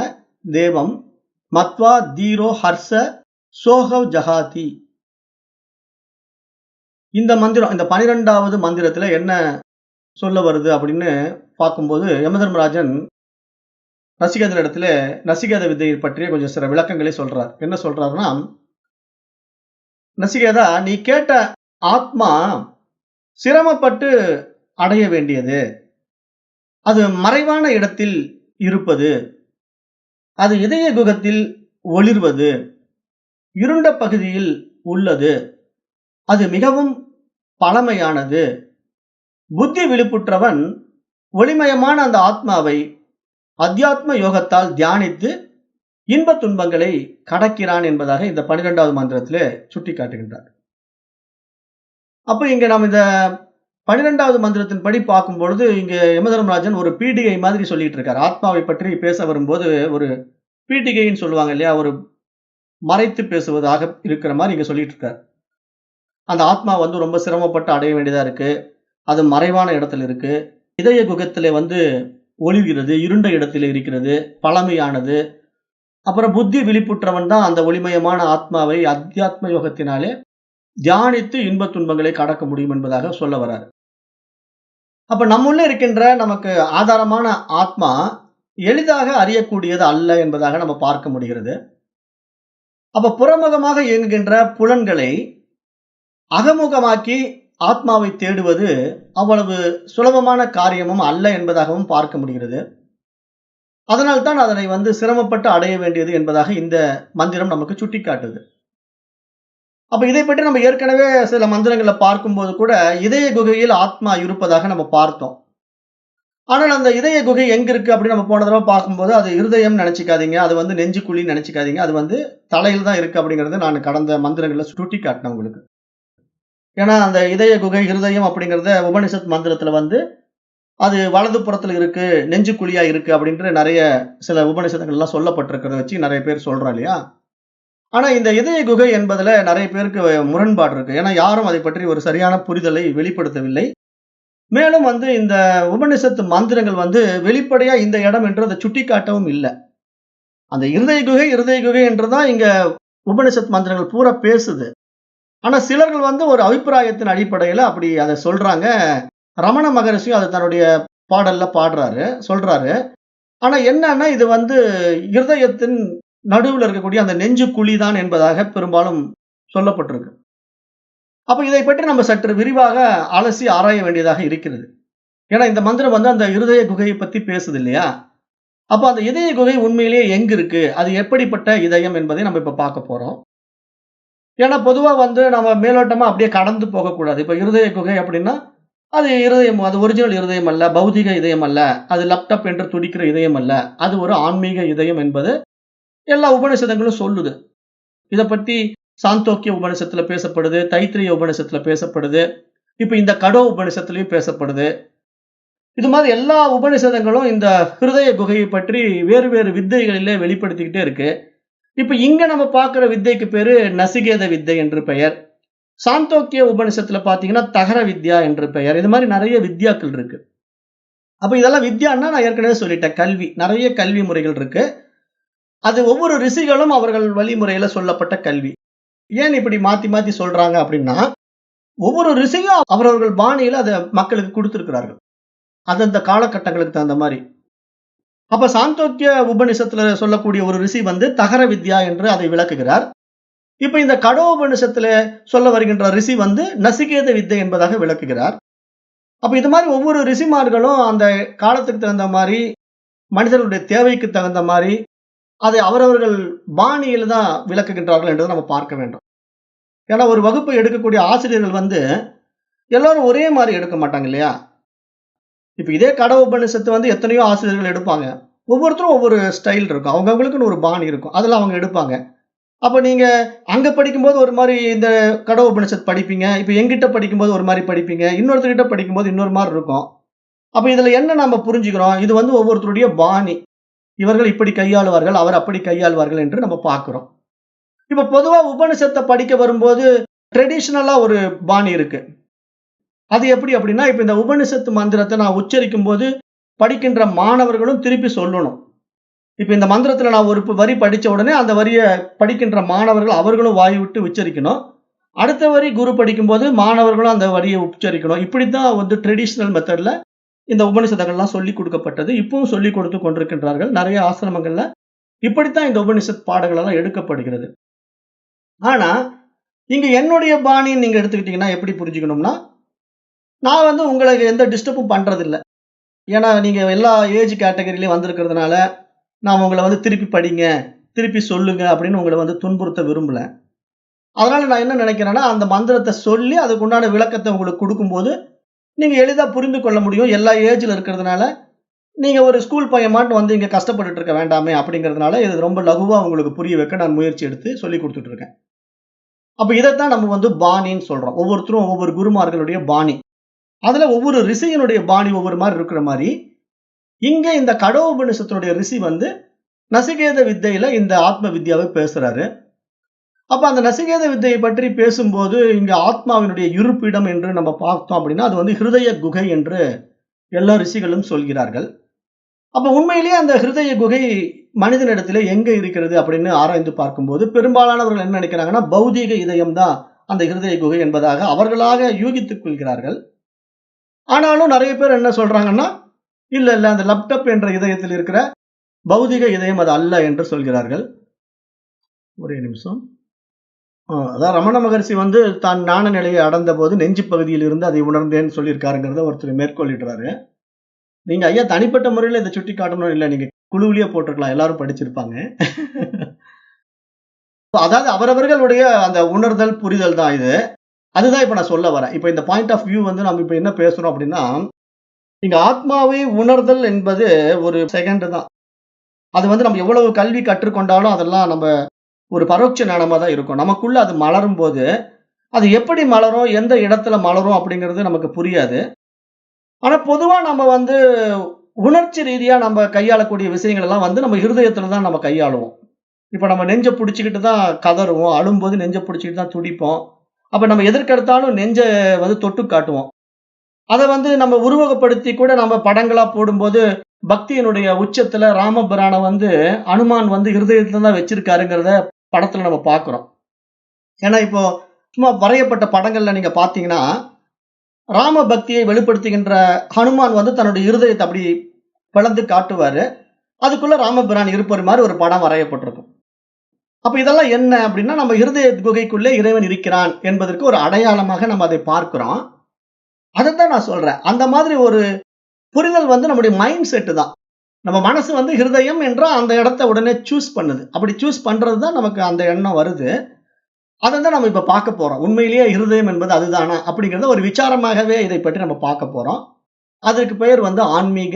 தேவம் மத்வா தீரோ ஹர்ஷ சோகவ் ஜகாதி. இந்த மந்திரம், இந்த 12வது மந்திரத்துல என்ன சொல்ல வருது அப்படின்னு பார்க்கும்போது, யமதர்மராஜன் நசிகேதன் இடத்துல நசிகேத வித்தையை பற்றிய கொஞ்சம் சில விளக்கங்களை சொல்றார். என்ன சொல்றாருன்னா, நசிகேதா, நீ கேட்ட ஆத்மா சிரமப்பட்டு அடைய வேண்டியது, அது மறைவான இடத்தில் இருப்பது, அது இதய குகத்தில் ஒளிர்வது, இருண்ட பகுதியில் உள்ளது, அது மிகவும் பழமையானது. புத்தி விழிப்புற்றவன் ஒளிமயமான அந்த ஆத்மாவை அத்தியாத்ம யோகத்தால் தியானித்து இன்ப துன்பங்களை கடக்கிறான் என்பதாக இந்த 12வது மந்திரத்திலே சுட்டி காட்டுகின்றார். அப்ப இங்க நாம் இந்த 12வது மந்திரத்தின் படி பார்க்கும் பொழுது, இங்க யமதர்மராஜன் ஒரு பீடிகை மாதிரி சொல்லிட்டு இருக்கார். ஆத்மாவை பற்றி பேச வரும்போது ஒரு பீடிகைன்னு சொல்லுவாங்க இல்லையா, ஒரு மறைத்து பேசுவதாக இருக்கிற மாதிரி இங்க சொல்லிட்டு இருக்கார். அந்த ஆத்மா ரொம்ப சிரமப்பட்டு அடைய வேண்டியதா இருக்கு, அது மறைவான இடத்துல இருக்கு, இதய குகத்திலே ஒளிர்கிறது, இருண்ட இடத்துல இருக்கிறது, பழமையானது. அப்புறம் புத்தி விழிப்புற்றவன் தான் அந்த ஒளிமயமான ஆத்மாவை அத்தியாத்ம யோகத்தினாலே தியானித்து இன்ப துன்பங்களை கடக்க முடியும் என்பதாக சொல்ல வராரு. அப்ப நம்முள்ள இருக்கின்ற நமக்கு ஆதாரமான ஆத்மா எளிதாக அறியக்கூடியது அல்ல என்பதாக நம்ம பார்க்க முடிகிறது. அப்ப புறமுகமாக இயங்குகின்ற புலன்களை அகமுகமாக்கி ஆத்மாவை தேடுவது அவ்வளவு சுலபமான காரியமும் அல்ல என்பதாகவும் பார்க்க முடிகிறது. அதனால்தான் அதனை சிரமப்பட்டு அடைய வேண்டியது என்பதாக இந்த மந்திரம் நமக்கு சுட்டிக்காட்டுது. அப்ப இதை பற்றி நம்ம ஏற்கனவே சில மந்திரங்களை பார்க்கும்போது கூட இதய குகையில் ஆத்மா இருப்பதாக நம்ம பார்த்தோம். ஆனால் அந்த இதய குகை எங்க இருக்கு அப்படின்னு நம்ம போன தடவை பார்க்கும்போது, அது இருதயம் நினைச்சுக்காதீங்க, அது நெஞ்சுக்குழின்னு நினைச்சுக்காதீங்க, அது தலையில் தான் இருக்கு அப்படிங்கறது நான் கடந்த மந்திரங்களை சுட்டி காட்டினேன் உங்களுக்கு. ஏன்னா அந்த இதய குகை இருதயம் அப்படிங்கறத உபனிஷத் மந்திரத்துல அது வலது புறத்துல இருக்கு, நெஞ்சுக்குழியா இருக்கு அப்படின்ற நிறைய சில உபனிஷதங்கள் எல்லாம் சொல்லப்பட்டிருக்கிறத வச்சு நிறைய பேர் சொல்றோம் இல்லையா. ஆனா இந்த இதய குகை என்பதுல நிறைய பேருக்கு முரண்பாடு இருக்கு. ஏன்னா யாரும் அதை பற்றி ஒரு சரியான புரிதலை வெளிப்படுத்தவில்லை. மேலும் இந்த உபனிஷத்து மந்திரங்கள் வெளிப்படையா இந்த இடம் என்று அதை சுட்டி காட்டவும் இல்லை. அந்த இருதய குகை என்றுதான் இங்க உபனிஷத் மந்திரங்கள் பூரா பேசுது. ஆனா சிலர்கள் ஒரு அபிப்பிராயத்தின் அடிப்படையில அப்படி அதை சொல்றாங்க. ரமண மகரிஷியும் அதை தன்னுடைய பாடல்ல சொல்றாரு. ஆனா என்னன்னா, இது இருதயத்தின் நடுவில் இருக்கக்கூடிய அந்த நெஞ்சு குழிதான் என்பதாக பெரும்பாலும் சொல்லப்பட்டிருக்கு. அப்ப இதை பற்றி நம்ம சற்று விரிவாக அலசி ஆராய வேண்டியதாக இருக்கிறது. ஏன்னா இந்த மந்திரம் அந்த இருதய குகையை பத்தி பேசுது இல்லையா. அப்ப அந்த இதய குகை உண்மையிலேயே எங்க இருக்கு, அது எப்படிப்பட்ட இதயம் என்பதை நம்ம இப்ப பார்க்க போறோம். ஏன்னா பொதுவா நம்ம மேலோட்டமா அப்படியே கடந்து போகக்கூடாது. இப்ப இருதய குகை அப்படின்னா அது இருதயம், அது ஒரிஜினல் இருதயம் அல்ல, பௌதிக இதயம் அல்ல, அது லேப்டாப் என்று துடிக்கிற இதயம் அல்ல, அது ஒரு ஆன்மீக இதயம் என்பது எல்லா உபநிஷதங்களும் சொல்லுது. இதை பத்தி சாந்தோக்கிய உபநிஷத்துல பேசப்படுது, தைத்திரிய உபநிஷத்துல பேசப்படுது, இப்ப இந்த கடோ உபநிஷத்துலயும் பேசப்படுது. இது மாதிரி எல்லா உபநிஷதங்களும் இந்த ஹிருதய குகையை பற்றி வேறு வேறு வித்தைகளிலே வெளிப்படுத்திக்கிட்டே இருக்கு. இப்ப இங்க நம்ம பார்க்கிற வித்தைக்கு பேரு நசிகேத வித்தை என்று பெயர். சாந்தோக்கிய உபநிஷத்துல பாத்தீங்கன்னா தகர வித்யா என்று பெயர். இது மாதிரி நிறைய வித்யாக்கள் இருக்கு. அப்ப இதெல்லாம் வித்யான்னா நான் ஏற்கனவே சொல்லிட்டேன், கல்வி. நிறைய கல்வி முறைகள் இருக்கு. அது ஒவ்வொரு ரிஷிகளும் அவர்கள் வழிமுறையில சொல்லப்பட்ட கல்வி. ஏன் இப்படி மாத்தி மாத்தி சொல்றாங்க அப்படின்னா, ஒவ்வொரு ரிஷியும் அவரவர்கள் பாணியில அதை மக்களுக்கு கொடுத்திருக்கிறார்கள், அந்தந்த காலகட்டங்களுக்கு தகுந்த மாதிரி. அப்ப சாந்தோக்கிய உபநிஷத்துல சொல்லக்கூடிய ஒரு ரிஷி தகர வித்யா என்று அதை விளக்குகிறார். இப்ப இந்த கடோ உபநிஷத்துல சொல்ல வருகின்ற ரிஷி நசிகேத வித்தை என்பதாக விளக்குகிறார். அப்ப இது மாதிரி ஒவ்வொரு ரிஷிமார்களும் அந்த காலத்துக்கு தகுந்த மாதிரி, மனிதர்களுடைய தேவைக்கு தகுந்த மாதிரி அதை அவரவர்கள் பாணியில தான் விளக்குகின்றார்கள் என்றதை நம்ம பார்க்க வேண்டும். ஏன்னா ஒரு வகுப்பை எடுக்கக்கூடிய ஆசிரியர்கள் எல்லாரும் ஒரே மாதிரி எடுக்க மாட்டாங்க இல்லையா. இப்ப இதே கட உபநிஷத்து வந்து எத்தனையோ ஆசிரியர்கள் எடுப்பாங்க. ஒவ்வொருத்தரும் ஒவ்வொரு ஸ்டைல் இருக்கும். அவங்கவங்களுக்குன்னு ஒரு பாணி இருக்கும். அதுல அவங்க எடுப்பாங்க. அப்ப நீங்க அங்க படிக்கும்போது ஒரு மாரி இந்த கட உபநிஷத் படிப்பீங்க. இப்ப என்கிட்ட படிக்கும்போது ஒரு மாரி படிப்பீங்க. இன்னொருத்தர்கிட்ட படிக்கும்போது இன்னொரு மாரி இருக்கும். அப்ப இதுல என்ன நம்ம புரிஞ்சுக்கிறோம்? இது வந்து ஒவ்வொருத்தருடைய பாணி. இவர்கள் இப்படி கையாளுவார்கள், அவர் அப்படி கையாளுவார்கள் என்று நம்ம பார்க்கிறோம். இப்ப பொதுவா உபநிஷத்த படிக்க வரும்போது ட்ரெடிஷனலா ஒரு பாணி இருக்கு. அது எப்படி அப்படின்னா, இப்ப இந்த உபநிஷத்து மந்திரத்த நான் உச்சரிக்கும்போது படிக்கின்ற மாணவர்களும் திருப்பி சொல்லணும். இப்ப இந்த மந்திரத்துல நான் ஒரு வரி படிச்ச உடனே அந்த வரிய படிக்கின்ற மாணவர்கள் அவர்களும் வாய் விட்டு உச்சரிக்கணும். அடுத்த வரி குரு படிக்கும்போது மாணவர்களும் அந்த வரிய உச்சரிக்கணும். இப்படித்தான் வந்து ட்ரெடிஷனல் மெத்தட்ல இந்த உபநிஷதங்கள்லாம் சொல்லிக் கொடுக்கப்பட்டது. இப்பவும் சொல்லிக் கொடுத்துக் கொண்டிருக்கின்றார்கள். நிறைய ஆசிரமங்கள்ல இப்படித்தான் இந்த உபநிஷத் பாடங்கள் எல்லாம் எடுக்கப்படுகிறது. ஆனா, இங்க என்னுடைய பாணின்னு நீங்க எடுத்துக்கிட்டீங்கன்னா எப்படி புரிஞ்சுக்கணும்னா, நான் வந்து உங்களுக்கு எந்த டிஸ்டர்பும் பண்றதில்ல. ஏன்னா, நீங்க எல்லா ஏஜ் கேட்டகரிலயும் வந்திருக்கிறதுனால, நான் உங்கள வந்து திருப்பி படிங்க, திருப்பி சொல்லுங்க அப்படின்னு உங்கள வந்து துன்புறுத்த விரும்பல. அதனால நான் என்ன நினைக்கிறேன்னா, அந்த மந்திரத்த சொல்லி அதுக்கு உண்டான விளக்கத்த உங்களுக்கு குடுக்கும்போது, நீங்க எளிதா புரிந்து கொள்ள முடியும். எல்லா ஏஜ்ல இருக்கிறதுனால, நீங்க ஒரு ஸ்கூல் பையன் மாட்டும் வந்து இங்க கஷ்டப்பட்டுட்டு இருக்க வேண்டாமே அப்படிங்கிறதுனால, இது ரொம்ப லகுவா உங்களுக்கு புரிய வைக்க நான் முயற்சி எடுத்து சொல்லிக் குடுத்துட்டு இருக்கேன். அப்ப இதத்தான் நம்ம வந்து பாணின்னு சொல்றோம். ஒவ்வொருத்தரும் ஒவ்வொரு குருமார்களுடைய பாணி. அதுல ஒவ்வொரு ரிஷியினுடைய பாணி ஒவ்வொரு மாரி இருக்கிற மாரி, இங்க இந்த கடோபனிஷத்தினுடைய ரிஷி வந்து நசிகேத வித்தையில இந்த ஆத்ம வித்யாவை பேசுறாரு. அப்ப அந்த நசிகேத வித்தையை பற்றி பேசும்போது, இங்க ஆத்மாவினுடைய இருப்பிடம் என்று நம்ம பார்த்தோம் அப்படின்னா, அது வந்து ஹிருதய குகை என்று எல்லா ரிஷிகளும் சொல்கிறார்கள். அப்ப உண்மையிலேயே அந்த ஹிருதய குகை மனிதனிடத்திலே எங்க இருக்கிறது அப்படின்னு ஆராய்ந்து பார்க்கும்போது, பெரும்பாலானவர்கள் என்ன நினைக்கிறாங்கன்னா, பௌதீக இதயம் தான் அந்த ஹிருதய குகை என்பதாக அவர்களாக யூகித்துக் கொள்கிறார்கள். ஆனாலும் நெறைய பேர் என்ன சொல்றாங்கன்னா, இல்ல, இல்ல அந்த லேப்டாப் என்ற இதயத்தில் இருக்கிற பௌதீக இதயம் அது அல்ல என்று சொல்கிறார்கள். ஒரே நிமிஷம். அதான் ரமண மகரிஷி வந்து தான் ஞான நிலையை அடைந்தபோது நெஞ்சு பகுதியில் இருந்து அதை உணர்ந்தேன்னு சொல்லியிருக்காருங்கிறத ஒருத்தர் மேற்கோளிடுறாரு. நீங்க ஐயா தனிப்பட்ட முறையில இத சுட்டி காட்டணும் இல்ல. நீங்க குழுவிலேயே போட்டுருக்கலாம். எல்லாரும் படிச்சிருப்பாங்க. அதாவது அவரவர்களுடைய அந்த உணர்தல், புரிதல் தான் இது. அதுதான் இப்ப நான் சொல்ல வரேன். இப்ப இந்த பாயிண்ட் ஆஃப் வியூ வந்து நம்ம இப்ப என்ன பேசுறோம் அப்படின்னா, இங்க ஆத்மாவை உணர்தல் என்பது ஒரு செகண்ட் தான். அது வந்து நம்ம எவ்வளவு கல்வி கற்றுக்கொண்டாலும் அதெல்லாம் நம்ம ஒரு பரோட்ச ஞானமா தான் இருக்கும். நமக்குள்ள அது மலரும்போது, அது எப்படி மலரும், எந்த இடத்துல மலரும் அப்படிங்கிறது நமக்கு புரியாது. ஆனா பொதுவா நம்ம வந்து உணர்ச்சி ரீதியா நம்ம கையாளக்கூடிய விஷயங்கள் எல்லாம் வந்து நம்ம இருதயத்துல தான் நம்ம கையாளுவோம். இப்ப நம்ம நெஞ்ச புடிச்சுக்கிட்டு தான் கதறுவோம். அழும்போது நெஞ்ச புடிச்சுக்கிட்டு தான் துடிப்போம். அப்ப நம்ம எதற்கெடுத்தாலும் நெஞ்ச வந்து தொட்டு காட்டுவோம். அத வந்து நம்ம உருவகப்படுத்தி கூட நம்ம படங்களா போடும்போது, பக்தியினுடைய உச்சத்துல ராமபிரான வந்து அனுமான் வந்து இருதயத்துல தான் வச்சிருக்காருங்கிறத படத்துல நம்ம பார்க்கிறோம். ஏன்னா இப்போ சும்மா வரையப்பட்ட படங்கள்ல நீங்க பார்த்தீங்கன்னா, ராம பக்தியை வெளிப்படுத்துகின்ற ஹனுமான் வந்து தன்னுடைய இருதயத்த அப்படி பிளந்து காட்டுவாரு. அதுக்குள்ள ராமபிரான் இருப்பர் மாரி ஒரு படம் வரையப்பட்டிருக்கும். அப்ப இதெல்லாம் என்ன அப்படின்னா, நம்ம இருதய குகைக்குள்ளே இறைவன் இருக்கிறான் என்பதற்கு ஒரு அடையாளமாக நம்ம அதை பார்க்கிறோம். அதத்தான் நான் சொல்றேன். அந்த மாதிரி ஒரு புரிதல் வந்து நம்முடைய மைண்ட் செட் தான். நம்ம மனசு வந்து ஹிருதயம் என்ற அந்த இடத்த உடனே சூஸ் பண்ணுது. அப்படி சூஸ் பண்றது தான் நமக்கு அந்த எண்ணம் வருது. அததான் நம்ம இப்ப பார்க்க போறோம். உண்மையிலேயே இருதயம் என்பது அதுதானா? அப்படிங்கிறத ஒரு விசாரமாகவே இதை பற்றி நம்ம பார்க்க போறோம். அதற்கு பெயர் வந்து ஆன்மீக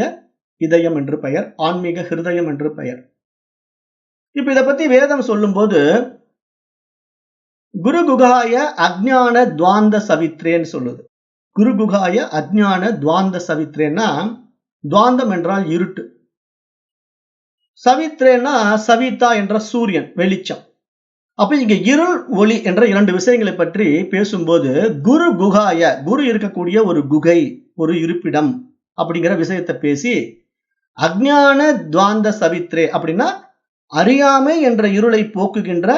இதயம் என்று பெயர். ஆன்மீக ஹிருதயம் என்று பெயர். இப்ப இத பத்தி வேதம் சொல்லும்போது, குரு குகாய அஜ்ஞான துவாந்த சவித்ரேன்னு சொல்லுது. குரு குகாய அஜ்ஞான துவாந்த சவித்ரேன்னா, துவாந்தம் என்றால் இருட்டு. சவித்ரேன்னா சவிதா என்ற சூரியன், வெளிச்சம். அப்ப இங்க இருள், ஒளி என்ற 2 விஷயங்களை பற்றி பேசும்போது, குரு குகாய, குரு இருக்கக்கூடிய ஒரு குகை, ஒரு இருப்பிடம் அப்படிங்கிற விஷயத்தை பேசி, அஜ்ஞான துவாந்த சவித்ரே அப்படின்னா, அறியாமை என்ற இருளை போக்குகின்ற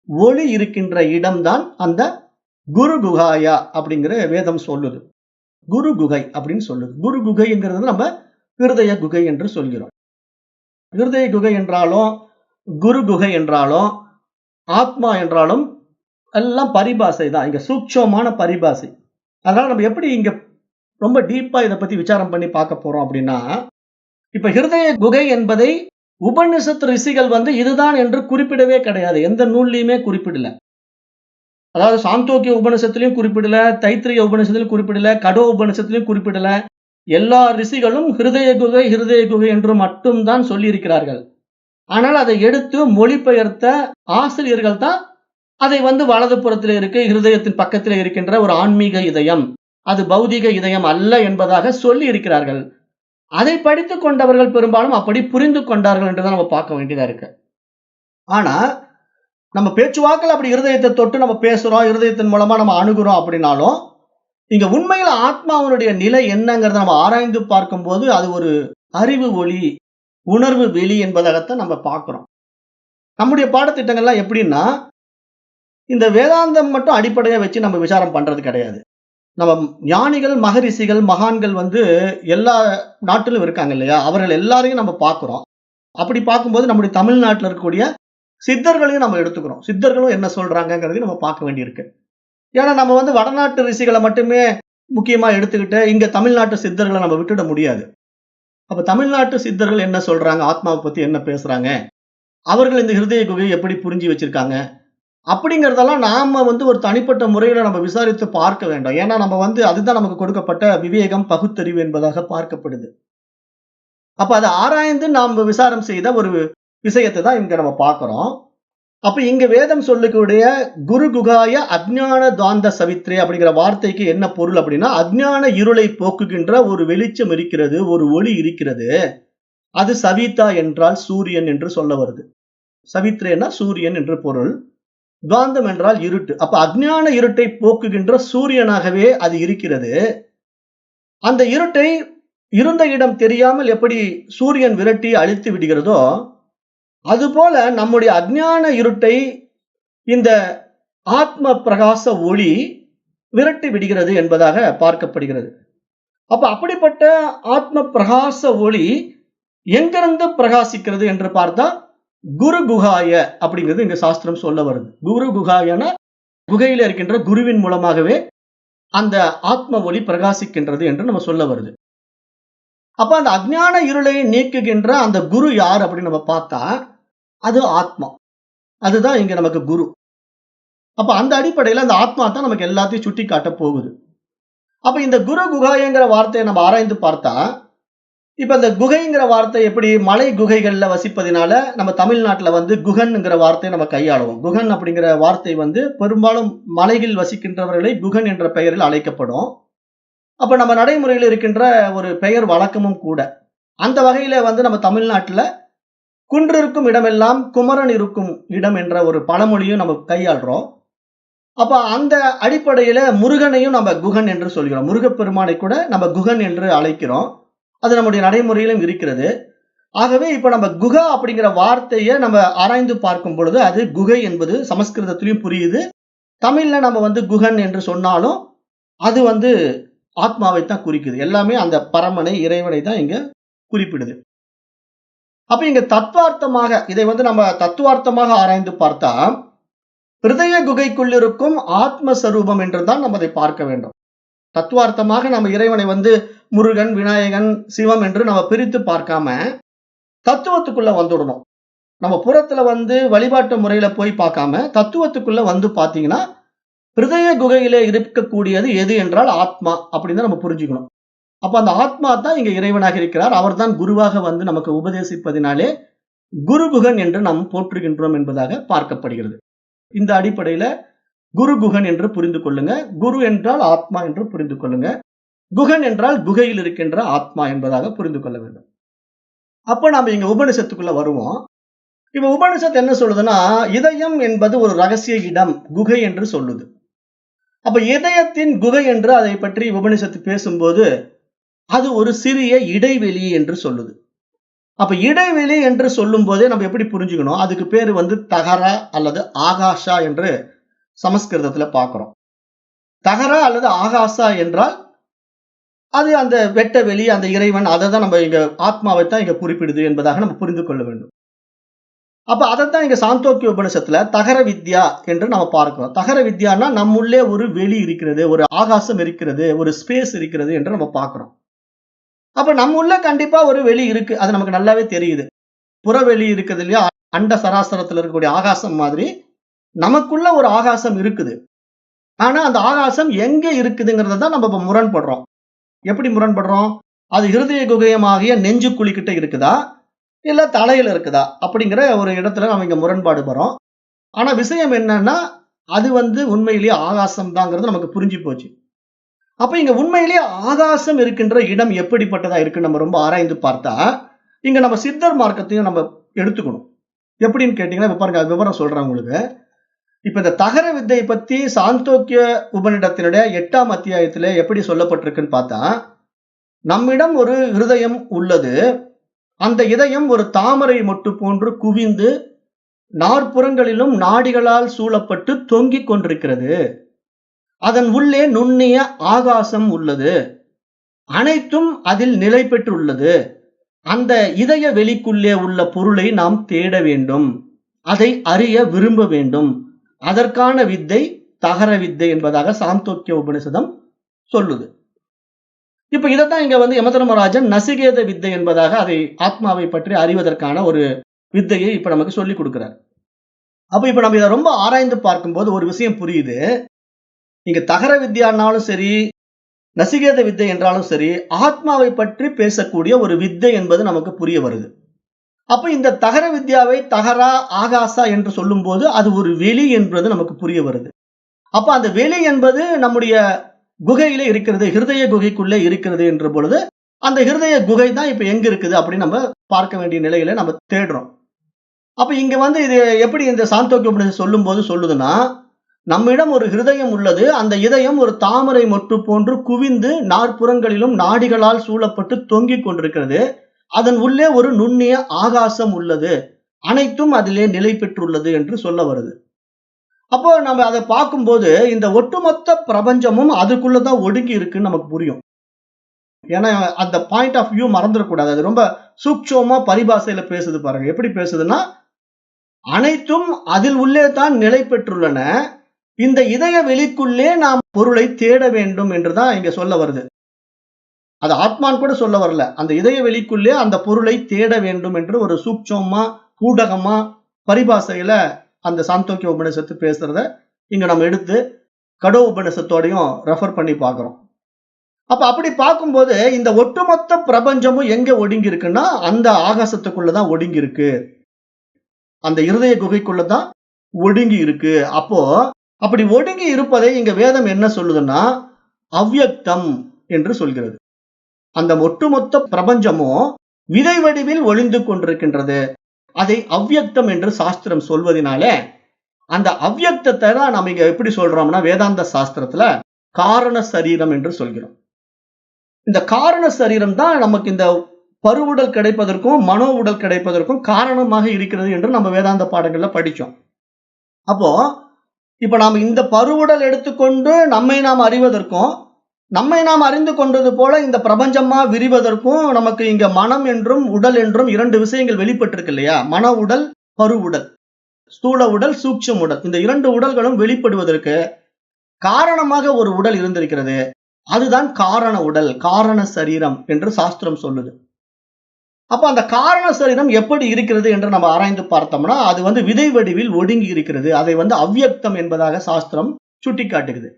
ஒளி இருக்கின்ற இடம்தான் அந்த குரு குகாயா அப்படிங்கிற வேதம் சொல்லுது. குரு குகை அப்படின்னு சொல்லுது. குரு குகைங்கிறது நம்ம ஹிருதய குகை என்று சொல்கிறோம். ஹிருதய குகை என்றாலும், குரு குகை என்றாலும், ஆத்மா என்றாலும் எல்லாம் பரிபாஷை தான். இங்க சூட்சமான பரிபாஷை. அதனால நம்ம எப்படி இங்க ரொம்ப டீப்பா இத பத்தி விசாரம் பண்ணி பார்க்க போறோம் அப்படின்னா, இப்ப ஹிருதய குகை என்பதை உபநிஷத் ரிஷிகள் வந்து இதுதான் என்று குறிப்பிடவே கிடையாது. எந்த நூல்லயுமே குறிப்பிடல. அதாவது சாந்தோக்கிய உபநிஷத்திலயும் குறிப்பிடல, தைத்திரிய உபநிஷத்திலும் குறிப்பிடல, கடோ உபநிஷத்திலும் குறிப்பிடல. எல்லா ரிஷிகளும் ஹிருதய குகை என்று மட்டும்தான் சொல்லியிருக்கிறார்கள். ஆனால் அதை எடுத்து மொழிபெயர்த்த ஆசிரியர்கள் தான் அதை வலது புறத்தில் இருக்கு, ஹிருதயத்தின் பக்கத்தில் இருக்கின்ற ஒரு ஆன்மீக இதயம், அது பௌதிக இதயம் அல்ல என்பதாக சொல்லி இருக்கிறார்கள். அதை படித்துக் கொண்டவர்கள் பெரும்பாலும் அப்படி புரிந்து கொண்டார்கள் என்றுதான் நம்ம பார்க்க வேண்டியதா இருக்கு. ஆனா நம்ம பேச்சுவாக்கில் அப்படி இருதயத்தை தொட்டு நம்ம பேசுறோம், இருதயத்தின் மூலமா நம்ம அணுகுறோம் அப்படின்னாலும், இங்க உண்மையில ஆத்மாவினுடைய நிலை என்னங்கிறத நம்ம ஆராய்ந்து பார்க்கும்போது அது ஒரு அறிவு ஒளி, உணர்வு வெளி என்பதாகத்தான் நம்ம பார்க்கிறோம். நம்முடைய பாடத்திட்டங்கள்லாம் எப்படின்னா, இந்த வேதாந்தம் மட்டும் அடிப்படையா வச்சு நம்ம விசாரம் பண்றது கிடையாது. நம்ம ஞானிகள், மகரிஷிகள், மகான்கள் எல்லா நாட்டிலும் இருக்காங்க இல்லையா? அவர்கள் எல்லாரையும் நம்ம பார்க்கிறோம். அப்படி பார்க்கும்போது நம்முடைய தமிழ்நாட்டில் இருக்கக்கூடிய சித்தர்களையும் நம்ம எடுத்துக்கிறோம். சித்தர்களும் என்ன சொல்றாங்கிறதையும் நம்ம பார்க்க வேண்டியிருக்கு. ஏன்னா நம்ம வடநாட்டு ரிஷிகளை மட்டுமே முக்கியமா எடுத்துக்கிட்டு இங்க தமிழ்நாட்டு சித்தர்களை நம்ம விட்டுட முடியாது. அப்ப தமிழ்நாட்டு சித்தர்கள் என்ன சொல்றாங்க, ஆத்மாவை பத்தி என்ன பேசுறாங்க, அவர்கள் இந்த ஹிருதய குகையை எப்படி புரிஞ்சு வச்சிருக்காங்க அப்படிங்கறதெல்லாம் நாம ஒரு தனிப்பட்ட முறையில நம்ம விசாரித்து பார்க்க வேண்டும். ஏன்னா நம்ம அதுதான் நமக்கு கொடுக்கப்பட்ட விவேகம், பகுத்தறிவு என்பதாக பார்க்கப்படுது. அப்ப அதை ஆராய்ந்து நாம் விசாரம் செய்த ஒரு விஷயத்தை தான் இங்க நம்ம பார்க்கிறோம். அப்ப இங்க வேதம் சொல்லக்கூடிய குரு குகாய அஜ்ஞான துவாந்த சவித்ரே அப்படிங்கிற வார்த்தைக்கு என்ன பொருள் அப்படின்னா, அஜ்ஞான இருளை போக்குகின்ற ஒரு வெளிச்சம் இருக்கிறது, ஒரு ஒளி இருக்கிறது. அது சவிதா என்றால் சூரியன் என்று சொல்ல வருது. சவித்ரேனா சூரியன் என்று பொருள். துவாந்தம் என்றால் இருட்டு. அப்ப அஜ்ஞான இருட்டை போக்குகின்ற சூரியனாகவே அது இருக்கிறது. அந்த இருட்டை இருந்த இடம் தெரியாமல் எப்படி சூரியன் விரட்டி அழித்து விடுகிறதோ, அதுபோல நம்முடைய அஜ்ஞான இருட்டை இந்த ஆத்ம பிரகாச ஒளி விரட்டி விடுகிறது என்பதாக பார்க்கப்படுகிறது. அப்ப அப்படிப்பட்ட ஆத்ம பிரகாச ஒளி எங்கிருந்து பிரகாசிக்கிறது என்று பார்த்தா, குரு குகாய அப்படிங்கிறது இங்க சாஸ்திரம் சொல்ல வருது. குரு குகாயன குகையில இருக்கின்ற குருவின் மூலமாகவே அந்த ஆத்ம ஒளி பிரகாசிக்கின்றது என்று நம்ம சொல்ல வருது. அப்ப அந்த அஜ்ஞான இருளை நீக்குகின்ற அந்த குரு யார் அப்படின்னு நம்ம பார்த்தா, அது ஆத்மா. அதுதான் இங்க நமக்கு குரு. அப்ப அந்த அடிப்படையில அந்த ஆத்மா தான் நமக்கு எல்லாத்தையும் சுட்டி காட்ட போகுது. அப்ப இந்த குரு குகாயங்கிற வார்த்தையை நம்ம ஆராய்ந்து பார்த்தா, இப்ப இந்த குகைங்கிற வார்த்தை எப்படி மலை குகைகள்ல வசிப்பதினால நம்ம தமிழ்நாட்டுல குகன்ங்கிற வார்த்தையை நம்ம கையாளுவோம். குகன் அப்படிங்கிற வார்த்தை பெரும்பாலும் மலையில் வசிக்கின்றவர்களை குகன் என்ற பெயரில் அழைக்கப்படும். அப்ப நம்ம நடைமுறையில் இருக்கின்ற ஒரு பெயர் வழக்கமும் கூட. அந்த வகையில நம்ம தமிழ்நாட்டுல குன்று இருக்கும் இடமெல்லாம் குமரன் இருக்கும் இடம் என்ற ஒரு பழமொழியும் நம்ம கையாளுறோம். அப்ப அந்த அடிப்படையில முருகனையும் நம்ம குகன் என்று சொல்கிறோம். முருகப்பெருமானை கூட நம்ம குகன் என்று அழைக்கிறோம். அது நம்முடைய நடைமுறையிலும் இருக்கிறது. ஆகவே இப்ப நம்ம குகா அப்படிங்கிற வார்த்தையை நம்ம ஆராய்ந்து பார்க்கும் பொழுது அது குகை என்பது சமஸ்கிருதத்திலையும் புரியுது. தமிழ்ல நம்ம குகன் என்று சொன்னாலும் அது ஆத்மாவை தான் குறிக்குது. எல்லாமே அந்த பரமனை, இறைவனை தான் இங்க குறிப்பிடுது. அப்ப இங்க தத்துவார்த்தமாக இதை நம்ம தத்துவார்த்தமாக ஆராய்ந்து பார்த்தா, ஹிருதய குகைக்குள் இருக்கும் ஆத்மஸ்வரூபம் என்றுதான் நம்ம அதை பார்க்க வேண்டும். தத்துவார்த்தமாக நம்ம இறைவனை முருகன், விநாயகன், சிவம் என்று நம்ம பிரித்து பார்க்காம தத்துவத்துக்குள்ள வந்துடணும். நம்ம புறத்துல வழிபாட்டு முறையில போய் பார்க்காம தத்துவத்துக்குள்ள பாத்தீங்கன்னா, ஹிருதய குகையிலே இருக்கக்கூடியது எது என்றால் ஆத்மா அப்படின்னு நம்ம புரிஞ்சுக்கணும். அப்ப அந்த ஆத்மா தான் இங்க இறைவனாக இருக்கிறார். அவர் தான் குருவாக நமக்கு உபதேசிப்பதினாலே குருகுகன் என்று நாம் போற்றுகின்றோம் என்பதாக பார்க்கப்படுகிறது. இந்த அடிப்படையில குரு குகன் என்று புரிந்து கொள்ளுங்க. குரு என்றால் ஆத்மா என்று புரிந்து கொள்ளுங்க. குகன் என்றால் குகையில் இருக்கின்ற ஆத்மா என்பதாக புரிந்து கொள்ள வேண்டும். அப்ப நாம இங்க உபனிஷத்துக்குள்ள வருவோம். இப்ப உபனிஷத் என்ன சொல்லுதுன்னா, இதயம் என்பது ஒரு ரகசிய இடம், குகை என்று சொல்லுது. அப்ப இதயத்தின் குகை என்று அதை பற்றி உபனிஷத்து பேசும்போது அது ஒரு சிறிய இடைவெளி என்று சொல்லுது. அப்ப இடைவெளி என்று சொல்லும் போதே நம்ம எப்படி புரிஞ்சுக்கணும், அதுக்கு பேரு தகரா அல்லது ஆகாஷா என்று சமஸ்கிருதத்துல பார்க்கிறோம். தகரா அல்லது ஆகாசா என்றால் அது அந்த வெட்ட வெளி, அந்த இறைவன், அதை தான் நம்ம இங்க ஆத்மாவை தான் இங்க குறிப்பிடுது என்பதாக நம்ம புரிந்து கொள்ள வேண்டும். அப்ப அதைத்தான் இங்க சாந்தோக்கிய உபனிஷத்துல தகர வித்யா என்று நம்ம பார்க்கிறோம். தகர வித்யான்னா நம்முள்ளே ஒரு வெளி இருக்கிறது, ஒரு ஆகாசம் இருக்கிறது, ஒரு ஸ்பேஸ் இருக்கிறது என்று நம்ம பார்க்கிறோம். அப்ப நம்ம உள்ள கண்டிப்பா ஒரு வெளி இருக்கு, அது நமக்கு நல்லாவே தெரியுது. புறவெளி இருக்குது இல்லையா, அண்ட சராசரத்துல இருக்கக்கூடிய ஆகாசம் மாதிரி நமக்குள்ள ஒரு ஆகாசம் இருக்குது. ஆனா அந்த ஆகாசம் எங்க இருக்குதுங்கிறத தான் நம்ம இப்ப முரண்படுறோம். எப்படி முரண்படுறோம்? அது ஹிருதய குகையமாகிய நெஞ்சுக்குழி கிட்ட இருக்குதா இல்ல தலையில இருக்குதா அப்படிங்கிற ஒரு இடத்துல நம்ம இங்க முரண்பாடு வரோம். ஆனா விஷயம் என்னன்னா, அது உண்மையிலேயே ஆகாசம் தாங்கிறது நமக்கு புரிஞ்சு போச்சு. அப்ப இங்க உண்மையிலேயே ஆகாசம் இருக்கின்ற இடம் எப்படிப்பட்டதா இருக்கு நம்ம ரொம்ப ஆராய்ந்து பார்த்தா, இங்க நம்ம சித்தர் மார்க்கத்தையும் நம்ம எடுத்துக்கணும். எப்படின்னு கேட்டீங்கன்னா, இப்ப பாருங்க விவரம் சொல்றேன் உங்களுக்கு. இப்ப இந்த தகர வித்தையை பத்தி சாந்தோக்கிய உபநிடத்தினுடைய 8ஆம் அத்தியாயத்திலே எப்படி சொல்லப்பட்டிருக்குன்னு பார்த்தா, நம்மிடம் ஒரு இருதயம் உள்ளது. அந்த இதயம் ஒரு தாமரை மொட்டு போன்று குவிந்து நாற்புறங்களிலும் நாடிகளால் சூழப்பட்டு தொங்கிக் கொண்டிருக்கிறது. அதன் உள்ளே நுண்ணிய ஆகாசம் உள்ளது. அனைத்தும் அதில் நிலை பெற்றுள்ளது. அந்த இதய வெளிக்குள்ளே உள்ள பொருளை நாம் தேட வேண்டும். அதை அறிய விரும்ப வேண்டும். அதற்கான வித்தை தகர வித்தை என்பதாக சாந்தோக்கிய உபனிஷதம் சொல்லுது. இப்ப இதைத்தான் இங்க யமதர்மராஜன் நசிகேத வித்தை என்பதாக அதை ஆத்மாவை பற்றி அறிவதற்கான ஒரு வித்தையை இப்ப நமக்கு சொல்லிக் கொடுக்கிறார். அப்ப இப்ப நம்ம இதை ரொம்ப ஆராய்ந்து பார்க்கும்போது ஒரு விஷயம் புரியுது. இங்க தகர வித்யானாலும் சரி, நசிகேத வித்தை என்றாலும் சரி, ஆத்மாவை பற்றி பேசக்கூடிய ஒரு வித்தை என்பது நமக்கு புரிய வருது. அப்ப இந்த தகர வித்யாவை தகரா ஆகாசா என்று சொல்லும் போது அது ஒரு வெளி என்பது நமக்கு புரிய வருது. அப்ப அந்த வெளி என்பது நம்முடைய குகையிலே இருக்கிறது, ஹிருதய குகைக்குள்ளே இருக்கிறது என்ற பொழுது அந்த ஹிருதய குகை தான் இப்ப எங்க இருக்குது அப்படின்னு நம்ம பார்க்க வேண்டிய நிலையில நம்ம தேடுறோம். அப்ப இங்க இது எப்படி இந்த சாந்தோக்கிய உபநிஷதம் சொல்லும் போது சொல்லுதுன்னா, நம்மிடம் ஒரு ஹிருதயம் உள்ளது. அந்த இதயம் ஒரு தாமரை மொட்டு போன்று குவிந்து நாற்புறங்களிலும் நாடிகளால் சூழப்பட்டு தொங்கிக் கொண்டிருக்கிறது. அதன் உள்ளே ஒரு நுண்ணிய ஆகாசம் உள்ளது. அனைத்தும் அதிலே நிலை பெற்றுள்ளது என்று சொல்ல வருது. அப்போ நம்ம அதை பார்க்கும்போது இந்த ஒட்டுமொத்த பிரபஞ்சமும் அதுக்குள்ளதான் ஒடுங்கி இருக்குன்னு நமக்கு புரியும். ஏன்னா அந்த பாயிண்ட் ஆஃப் வியூ மறந்துடக்கூடாது. அது ரொம்ப சூட்சமா பரிபாஷையில பேசுது பாருங்க. எப்படி பேசுதுன்னா, அனைத்தும் அதில் உள்ளே தான் நிலை பெற்றுள்ளன. இந்த இதய வெளிக்குள்ளே நாம் பொருளை தேட வேண்டும் என்றுதான் இங்க சொல்ல வருது. அது ஆத்மான் கூட சொல்ல வரல. அந்த இதய வெளிக்குள்ளே அந்த பொருளை தேட வேண்டும் என்று ஒரு சூட்சமா ஊடகமா பரிபாஷையில அந்த சாந்தோக்கிய உபநிஷத்து பேசுறத இங்க நம்ம எடுத்து கடோ உபநிஷத்தோடையும் ரெஃபர் பண்ணி பார்க்கிறோம். அப்ப அப்படி பார்க்கும்போது இந்த ஒட்டுமொத்த பிரபஞ்சமும் எங்க ஒடுங்கி இருக்குன்னா அந்த ஆகாசத்துக்குள்ளதான் ஒடுங்கி இருக்கு. அந்த இருதய குகைக்குள்ளதான் ஒடுங்கி இருக்கு. அப்போ அப்படி ஒடுங்கி இருப்பதை இங்க வேதம் என்ன சொல்லுதுன்னா அவ்யக்தம் என்று சொல்கிறது. அந்த ஒட்டுமொத்த பிரபஞ்சமும் விதை வடிவில் ஒளிந்து கொண்டிருக்கின்றது. அதை அவ்யக்தம் என்று சாஸ்திரம் சொல்வதனால அந்த அவ்யக்தத்தை தான் நம்ம இங்க எப்படி சொல்றோம்னா வேதாந்த சாஸ்திரத்துல காரண சரீரம் என்று சொல்கிறோம். இந்த காரண சரீரம் தான் நமக்கு இந்த பருவுடல் கிடைப்பதற்கும் மனோ உடல் கிடைப்பதற்கும் காரணமாக இருக்கிறது என்று நம்ம வேதாந்த பாடங்கள்ல படிச்சோம். அப்போ இப்ப நாம இந்த பருவுடல் எடுத்துக்கொண்டு நம்மை நாம் அறிவதற்கும் நம்மை நாம் அறிந்து கொண்டது போல இந்த பிரபஞ்சமா விரிவதற்கும் நமக்கு இங்க மனம் என்றும் உடல் என்றும் 2 விஷயங்கள் வெளிப்பட்டிருக்கு இல்லையா? மன உடல், பரு உடல், ஸ்தூல உடல், சூட்சும உடல். இந்த 2 உடல்களும் வெளிப்படுவதற்கு காரணமாக ஒரு உடல் இருந்திருக்கிறது. அதுதான் காரண உடல், காரண சரீரம் என்று சாஸ்திரம் சொல்லுது. அப்ப அந்த காரண சரீரம் எப்படி இருக்கிறது என்று நம்ம ஆராய்ந்து பார்த்தோம்னா அது விதை வடிவில் ஒடுங்கி இருக்கிறது. அதை அவ்யக்தம் என்பதாக சாஸ்திரம் சுட்டி காட்டுகிறது.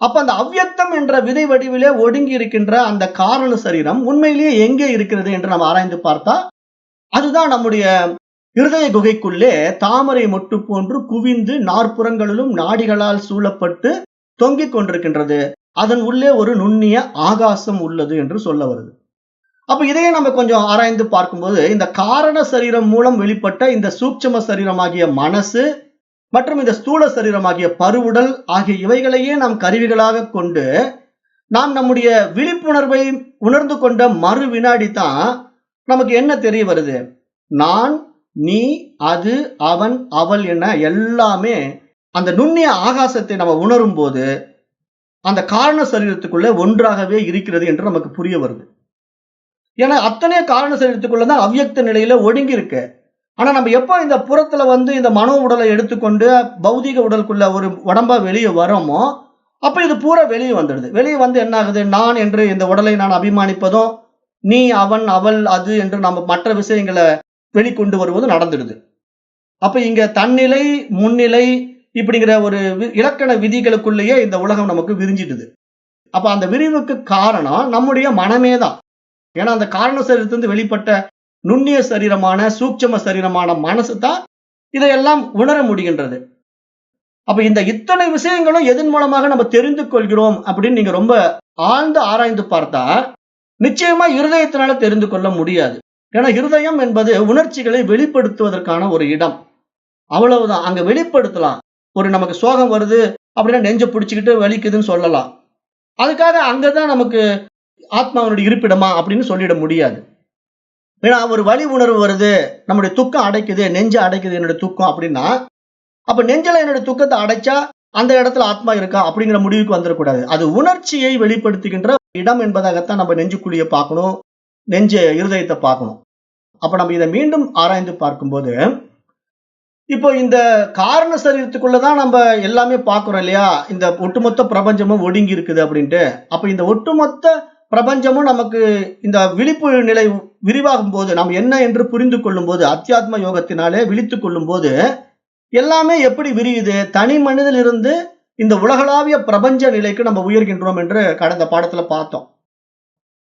அப்ப அந்த அவ்யக்தம் என்ற விதை வடிவிலே ஒடுங்கி இருக்கின்ற அந்த காரண சரீரம் உண்மையிலேயே எங்கே இருக்கிறது என்று நம்ம ஆராய்ந்து பார்த்தா அதுதான் நம்முடைய இருதய குகைக்குள்ளே தாமரை மொட்டு போன்று குவிந்து நாற்புறங்களிலும் நாடிகளால் சூழப்பட்டு தொங்கிக் கொண்டிருக்கின்றது. அதன் உள்ளே ஒரு நுண்ணிய ஆகாசம் உள்ளது என்று சொல்ல வருது. அப்ப இதையே நம்ம கொஞ்சம் ஆராய்ந்து பார்க்கும்போது இந்த காரண சரீரம் மூலம் வெளிப்பட்ட இந்த சூட்சும சரீரமாகிய மனசு மற்றும் இந்த ஸ்தூல சரீரமாகிய பருவுடல் ஆகிய இவைகளையே நாம் கருவிகளாக கொண்டு நாம் நம்முடைய விழிப்புணர்வை உணர்ந்து கொண்ட மறு வினாடி தான் நமக்கு என்ன தெரிய வருது? நான், நீ, அது, அவன், அவள் என எல்லாமே அந்த நுண்ணிய ஆகாசத்தை நம்ம உணரும் போது அந்த காரண சரீரத்துக்குள்ள ஒன்றாகவே இருக்கிறது என்று நமக்கு புரிய வருது. ஏன்னா அத்தனை காரண சரீரத்துக்குள்ளதான் அவ்யக்த நிலையில ஒடுங்கி இருக்கு. ஆனா நம்ம எப்போ இந்த புறத்துல இந்த மனோ உடலை எடுத்துக்கொண்டு பௌதிக உடலுக்குள்ள ஒரு உடம்பா வெளியே வரோமோ அப்ப இது பூரா வெளியே வந்துடுது. வெளியே என்ன ஆகுது? நான் என்று இந்த உடலை நான் அபிமானிப்பதும் நீ, அவன், அவள், அது என்று நம்ம மற்ற விஷயங்களை வெளிக்கொண்டு வருவது நடந்துடுது. அப்ப இங்க தன்னிலை முன்னிலை இப்படிங்கிற ஒரு இலக்கண விதிகளுக்குள்ளேயே இந்த உலகம் நமக்கு விரிஞ்சிடுது. அப்ப அந்த விரிவுக்கு காரணம் நம்முடைய மனமே தான். ஏன்னா அந்த காரண சரீரத்திலிருந்து வெளிப்பட்ட நுண்ணிய சரீரமான சூட்சும சரீரமான மனசு தான் இதையெல்லாம் உணர முடிகின்றது. அப்ப இந்த இத்தனை விஷயங்களும் எதன் மூலமாக நம்ம தெரிந்து கொள்கிறோம் அப்படின்னு நீங்க ரொம்ப ஆழ்ந்து ஆராய்ந்து பார்த்தா நிச்சயமா இருதயத்தினால தெரிந்து கொள்ள முடியாது. ஏன்னா இருதயம் என்பது உணர்ச்சிகளை வெளிப்படுத்துவதற்கான ஒரு இடம். அவ்வளவுதான். அங்க வெளிப்படுத்தலாம். ஒரு நமக்கு சோகம் வருது அப்படின்னா நெஞ்ச பிடிச்சுக்கிட்டு வலிக்குதுன்னு சொல்லலாம். அதுக்காக அங்கதான் நமக்கு ஆத்மாவனுடைய இருப்பிடமா அப்படின்னு சொல்லிட முடியாது. ஏன்னா ஒரு வலி உணர்வு வருது, நம்முடைய துக்கம் அடைக்குது, நெஞ்ச அடைக்குது என்னுடைய துக்கம் அப்படின்னா, அப்ப நெஞ்சில என்னுடைய துக்கத்தை அடைச்சா அந்த இடத்துல ஆத்மா இருக்கா அப்படிங்கிற முடிவுக்கு வந்துடக்கூடாது. அது உணர்ச்சியை வெளிப்படுத்துகின்ற இடம் என்பதாகத்தான் நம்ம நெஞ்சுக்குழிய பார்க்கணும், இருதயத்தை பார்க்கணும். அப்ப நம்ம இதை மீண்டும் ஆராய்ந்து பார்க்கும்போது, இப்போ இந்த காரண சரீரத்துக்குள்ளதான் நம்ம எல்லாமே பார்க்கிறோம் இல்லையா? இந்த ஒட்டுமொத்த பிரபஞ்சமும் ஒடுங்கி இருக்குது அப்படின்ட்டு. அப்ப இந்த ஒட்டுமொத்த பிரபஞ்சமும் நமக்கு இந்த விழிப்பு நிலை விரிவாகும் போது, நாம் என்ன என்று புரிந்து கொள்ளும் போது, அத்தியாத்ம யோகத்தினாலே விழித்துக் கொள்ளும் போது எல்லாமே எப்படி விரியுது? தனி மனிதனிலிருந்து இந்த உலகளாவிய பிரபஞ்ச நிலைக்கு நம்ம உயர்கின்றோம் என்று கடந்த பாடத்துல பார்த்தோம்.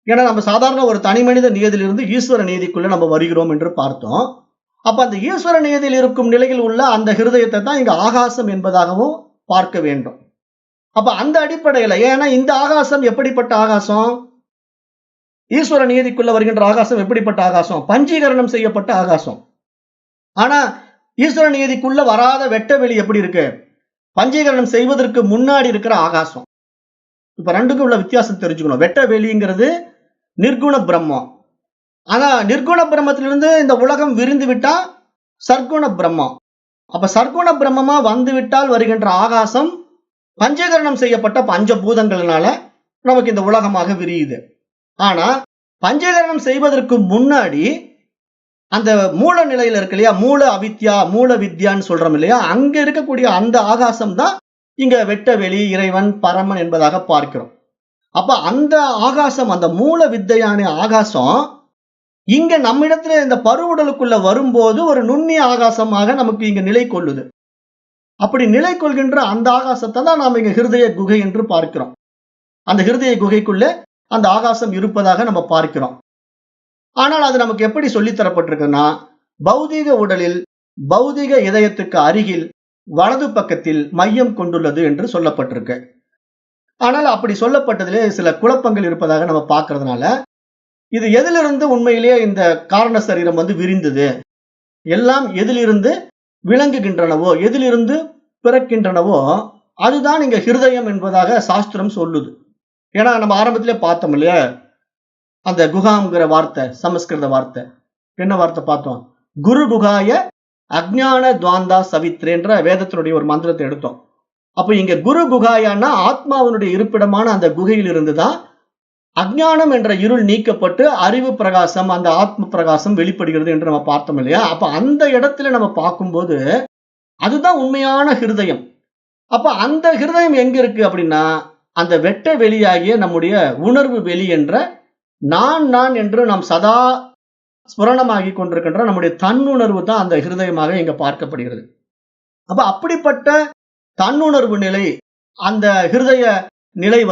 ஏன்னா நம்ம சாதாரண ஒரு தனி மனித நியதியிலிருந்து ஈஸ்வர நியதிக்குள்ள நம்ம வருகிறோம் என்று பார்த்தோம். அப்ப அந்த ஈஸ்வர நியதியில் இருக்கும் நிலையில் உள்ள அந்த ஹிருதயத்தை தான் இங்க ஆகாசம் என்பதாகவும் பார்க்க வேண்டும். அப்ப அந்த அடிப்படையில, ஏன்னா இந்த ஆகாசம் எப்படிப்பட்ட ஆகாசம்? ஈஸ்வர நியதிக்குள்ள வருகின்ற ஆகாசம் எப்படிப்பட்ட ஆகாசம்? பஞ்சீகரணம் செய்யப்பட்ட ஆகாசம். ஆனா ஈஸ்வர நியதிக்குள்ள வராத வெட்ட வெளி எப்படி இருக்கு? பஞ்சீகரணம் செய்வதற்கு முன்னாடி இருக்கிற ஆகாசம். இப்ப ரெண்டுக்கும் உள்ள வித்தியாசம் தெரிஞ்சுக்கணும். வெட்ட வெளிங்கிறது நிர்குண பிரம்மம். ஆனா நிர்குண பிரம்மத்திலிருந்து இந்த உலகம் விரிந்து விட்டா சர்க்குண பிரம்மம். அப்ப சர்க்குண பிரம்மமா வந்து விட்டால் வருகின்ற ஆகாசம் பஞ்சீகரணம் செய்யப்பட்ட பஞ்சபூதங்களினால நமக்கு இந்த உலகமாக விரியுது. ஆனா பஞ்சீகரணம் செய்வதற்கு முன்னாடி அந்த மூல நிலையில இருக்கு இல்லையா, மூல அவித்யா மூல வித்யான்னு சொல்றோம் இல்லையா, அங்க இருக்கக்கூடிய அந்த ஆகாசம் தான் இங்க வெட்டவெளி, இறைவன், பரமன் என்பதாக பார்க்கிறோம். அப்ப அந்த ஆகாசம், அந்த மூல வித்தையான ஆகாசம் இங்க நம்மிடத்துல இந்த பருவுடலுக்குள்ள வரும்போது ஒரு நுண்ணிய ஆகாசமாக நமக்கு இங்க நிலை கொள்ளுது. அப்படி நிலை கொள்கின்ற அந்த ஆகாசத்தை தான் நாம இங்க ஹிருதய குகை என்று பார்க்கிறோம். அந்த ஹிருதய குகைக்குள்ள அந்த ஆகாசம் இருப்பதாக நம்ம பார்க்கிறோம். ஆனால் அது நமக்கு எப்படி சொல்லித்தரப்பட்டிருக்குன்னா, பௌதீக உடலில் பௌதீக இதயத்துக்கு அருகில் வலது பக்கத்தில் மையம் கொண்டுள்ளது என்று சொல்லப்பட்டிருக்கு. ஆனால் அப்படி சொல்லப்பட்டதிலே சில குழப்பங்கள் இருப்பதாக நம்ம பார்க்கறதுனால, இது எதிலிருந்து உண்மையிலேயே இந்த காரண சரீரம் விரிந்தது, எல்லாம் எதிலிருந்து விளங்குகின்றனவோ, எதிலிருந்து பிறக்கின்றனவோ அதுதான் இங்க ஹிருதயம் என்பதாக சாஸ்திரம் சொல்லுது. ஏன்னா நம்ம ஆரம்பத்திலே பார்த்தோம் இல்லையா, அந்த குகாங்கிற வார்த்தை, சமஸ்கிருத வார்த்தை. என்ன வார்த்தை பார்த்தோம்? குரு குகாய அஜ்ஞான துவாந்தா சவித்ரேன்ற வேதத்தினுடைய ஒரு மந்திரத்தை எடுத்தோம். அப்ப இங்க குரு குகாயான்னா ஆத்மாவினுடைய இருப்பிடமான அந்த குகையில் இருந்துதான் அஜ்ஞானம் என்ற இருள் நீக்கப்பட்டு அறிவு பிரகாசம், அந்த ஆத்ம பிரகாசம் வெளிப்படுகிறது என்று நம்ம பார்த்தோம் இல்லையா? அப்ப அந்த இடத்துல நம்ம பார்க்கும்போது அதுதான் உண்மையான ஹிருதயம். அப்ப அந்த ஹிருதயம் எங்க இருக்கு அப்படின்னா, அந்த வெட்ட வெளியாகிய நம்முடைய உணர்வு வெளி என்ற நான் என்று நாம் சதா ஸ்புரணமாகி கொண்டிருக்கின்ற நம்முடைய தன்னுணர்வு தான் அந்த ஹிருதயமாக இங்க பார்க்கப்படுகிறது. அப்ப அப்படிப்பட்ட தன்னுணர்வு நிலை, அந்த ஹிருதய நிலை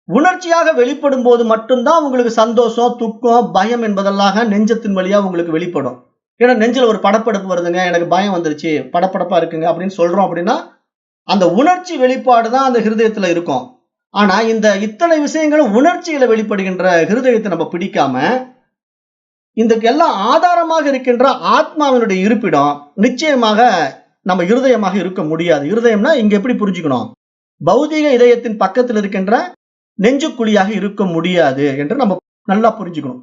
உணர்ச்சியாக வெளிப்படும் போது மட்டும்தான் உங்களுக்கு சந்தோஷம், துக்கம், பயம் என்பதெல்லாம் நெஞ்சத்தின் வழியா உங்களுக்கு வெளிப்படும். ஏன்னா நெஞ்சில ஒரு படப்படப்பு வருதுங்க, எனக்கு பயம் வந்துருச்சு, படப்படப்பா இருக்குங்க அப்படின்னு சொல்றோம் அப்படின்னா அந்த உணர்ச்சி வெளிப்பாடு தான் அந்த ஹிருதயத்துல இருக்கும். ஆனா இந்த இத்தனை விஷயங்களும் உணர்ச்சியில வெளிப்படுகின்ற ஹிருதயத்தை நம்ம பிடிக்காம, இதுக்கெல்லாம் ஆதாரமாக இருக்கின்ற ஆத்மாவினுடைய இருப்பிடம் நிச்சயமாக நம்ம இருதயமாக இருக்க முடியாது. இருதயம்னா இங்க எப்படி புரிஞ்சுக்கணும்? பௌதீக இதயத்தின் பக்கத்தில் இருக்கின்ற நெஞ்சுக்குழியாக இருக்க முடியாது என்று நம்ம நல்லா புரிஞ்சுக்கணும்.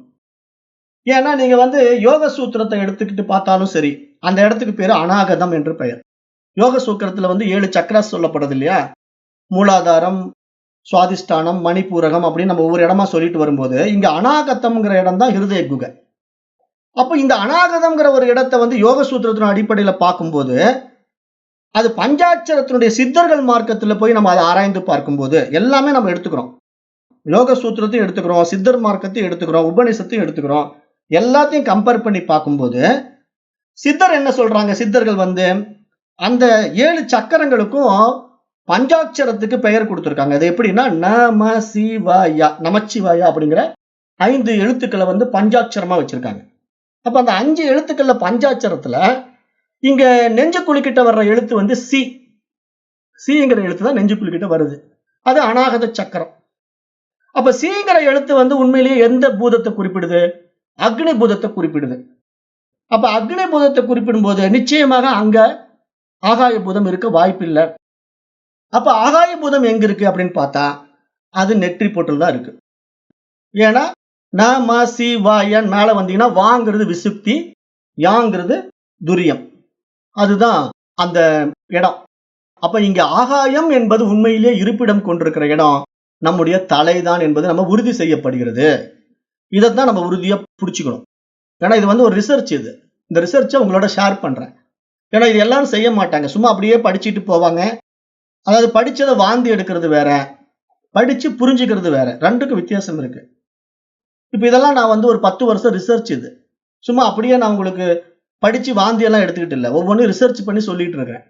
ஏன்னா நீங்க யோக சூத்திரத்தை எடுத்துக்கிட்டு பார்த்தாலும் சரி, அந்த இடத்துக்கு பேரு அநாகதம் என்று பெயர். யோக சூத்திரத்துல 7 சக்கராஸ் சொல்லப்படுது இல்லையா? மூலாதாரம், சுவாதிஷ்டானம், மணிப்பூரகம் அப்படின்னு நம்ம ஒவ்வொரு இடமா சொல்லிட்டு வரும்போது இங்க அநாகதம்ங்கிற இடம் தான் ஹிருதய குகை. அப்ப இந்த அநாகதம்ங்கிற ஒரு இடத்தை யோக சூத்திரத்தின் அடிப்படையில பார்க்கும்போது அது பஞ்சாட்சரத்தினுடைய சித்தர்கள் மார்க்கத்துல போய் நம்ம அதை ஆராய்ந்து பார்க்கும்போது எல்லாமே நம்ம எடுத்துக்கிறோம். யோக சூத்திரத்தையும் எடுத்துக்கிறோம், சித்தர் மார்க்கத்தையும் எடுத்துக்கிறோம், உபநிஷத்தையும் எடுத்துக்கிறோம். எல்லாத்தையும் கம்பேர் பண்ணி பார்க்கும்போது சித்தர் என்ன சொல்றாங்க? சித்தர்கள் அந்த 7 சக்கரங்களுக்கும் பஞ்சாட்சரத்துக்கு பெயர் கொடுத்திருக்காங்க. அது எப்படின்னா நமசிவாயா, நமச்சிவாயா அப்படிங்கிற 5 எழுத்துக்களை வந்து பஞ்சாட்சரமா வச்சிருக்காங்க. அப்ப அந்த 5 எழுத்துக்கள்ல பஞ்சாட்சரத்துல இங்க நெஞ்சுக்குழிக்கிட்ட வர்ற எழுத்து வந்து சி. சிங்கிற எழுத்து தான் நெஞ்சுக்குழிக்கிட்ட வருது. அது அநாகத சக்கரம். அப்ப சிங்கிற எழுத்து வந்து உண்மையிலேயே எந்த பூதத்தை குறிப்பிடுது? அக்னி பூதத்தை குறிப்பிடுது. அப்ப அக்னி பூதத்தை குறிப்பிடும் போது நிச்சயமாக அங்க ஆகாய பூதம் இருக்க வாய்ப்பில்லை. அப்ப ஆகாய பூதம் எங்க இருக்கு அப்படின்னு பார்த்தா அது நெற்றி பொட்டில் தான் இருக்கு. ஏன்னா ந ம சி வா யன் மேல வந்தீங்கன்னா வாங்கிறது விசுப்தி, யாங்கிறது துரியம். அதுதான் அந்த இடம். அப்ப இங்க ஆகாயம் என்பது உண்மையிலே இருப்பிடம் கொண்டிருக்கிற இடம் நம்முடைய தலைதான் என்பது நம்ம உறுதி செய்யப்படுகிறது. இதைத்தான் நம்ம உறுதியா புடிச்சுக்கணும். ஏன்னா இது வந்து ஒரு ரிசர்ச். இந்த ரிசர்ச்சை உங்களோட ஷேர் பண்றேன். ஏன்னா இது எல்லாரும் செய்ய மாட்டாங்க. சும்மா அப்படியே படிச்சுட்டு போவாங்க. அதாவது படிச்சதை வாந்தி எடுக்கிறது வேற, படிச்சு புரிஞ்சுக்கிறது வேற. ரெண்டுக்கும் வித்தியாசம் இருக்கு. இப்ப இதெல்லாம் நான் வந்து ஒரு 10 வருஷம் ரிசர்ச். இது சும்மா அப்படியே நான் உங்களுக்கு படிச்சு வாந்தி எல்லாம் எடுத்துக்கிட்டு இல்லை. ஒவ்வொன்றும் ரிசர்ச் பண்ணி சொல்லிட்டு இருக்கிறேன்.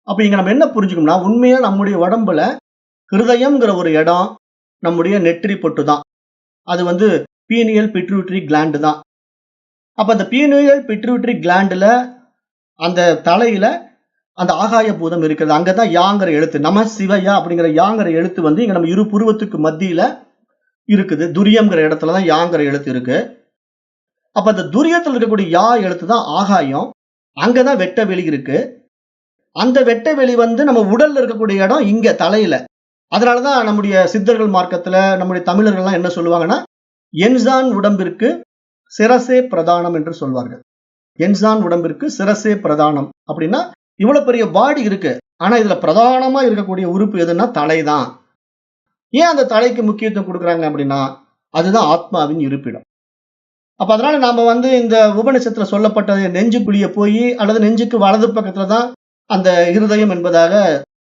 அப்ப இங்க நம்ம என்ன புரிஞ்சுக்கணும்னா, உண்மையா நம்முடைய உடம்புல ஹிருதயம்ங்கிற ஒரு இடம் நம்முடைய நெற்றி பொட்டு தான். அது வந்து பீனியல் பிட்யூட்டரி கிளாண்டு தான். அப்ப அந்த பீனியல் பிட்யூட்டரி கிளாண்டுல அந்த தலையில அந்த ஆகாய பூதம் இருக்கிறது. அங்கதான் யாங்கிற எழுத்து, நம சிவயா அப்படிங்கிற யாங்கிற எழுத்து வந்து இங்க நம்ம இரு புருவத்துக்கு மத்தியில இருக்குது. துரியம்ங்கிற இடத்துலதான் யாங்கிற எழுத்து இருக்கு. அப்ப அந்த துரியத்தில் இருக்கக்கூடிய யா எழுத்து தான் ஆகாயம். அங்கதான் வெட்ட வெளி இருக்கு. அந்த வெட்ட வெளி வந்து நம்ம உடல்ல இருக்கக்கூடிய இடம் இங்க தலையில. அதனாலதான் நம்முடைய சித்தர்கள் மார்க்கத்துல நம்முடைய தமிழர்கள்லாம் என்ன சொல்லுவாங்கன்னா, என்சான் உடம்பிற்கு சிரசே பிரதானம் என்று சொல்வார்கள். என்சான் உடம்பிற்கு சிரசே பிரதானம் அப்படின்னா இவ்வளவு பெரிய பாடி இருக்கு. ஆனா இதுல பிரதானமா இருக்கக்கூடிய உறுப்பு எதுன்னா தலைதான். ஏன் அந்த தலைக்கு முக்கியத்துவம் கொடுக்குறாங்க அப்படின்னா அதுதான் ஆத்மாவின் இருப்பிடம். அப்ப அதனால நாம வந்து இந்த உபநிஷத்துல சொல்லப்பட்ட நெஞ்சுக்குழிய போய் அல்லது நெஞ்சுக்கு வலது பக்கத்துலதான் அந்த இருதயம் என்பதாக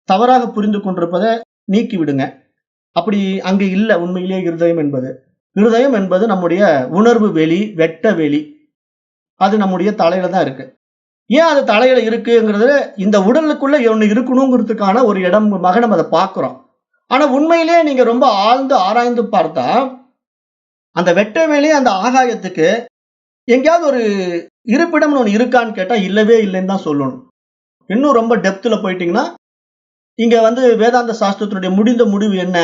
தவறாக புரிந்து கொண்டிருப்பதை நீக்கி விடுங்க. அப்படி அங்கு இல்லை உண்மையிலேயே இருதயம் என்பது. இருதயம் என்பது நம்முடைய உணர்வு வெளி, வெட்ட வெளி. அது நம்முடைய தலையில தான் இருக்கு. ஏன் அது தலையில இருக்குங்கிறது இந்த உடலுக்குள்ள ஒண்ணு இருக்கணுங்கிறதுக்கான ஒரு இடமாக நம்ம அதை பார்க்கிறோம். ஆனா உண்மையிலேயே நீங்க ரொம்ப ஆழ்ந்து ஆராய்ந்து பார்த்தா அந்த வெட்ட வெளி அந்த ஆகாயத்துக்கு எங்கேயாவது ஒரு இருப்பிடம்னு ஒண்ணு இருக்கான்னு கேட்டா இல்லவே இல்லைன்னு தான் சொல்லணும். இன்னும் ரொம்ப டெப்த்ல போயிட்டீங்கன்னா இங்க வந்து வேதாந்த சாஸ்திரத்தினுடைய முடிந்த முடிவு என்ன?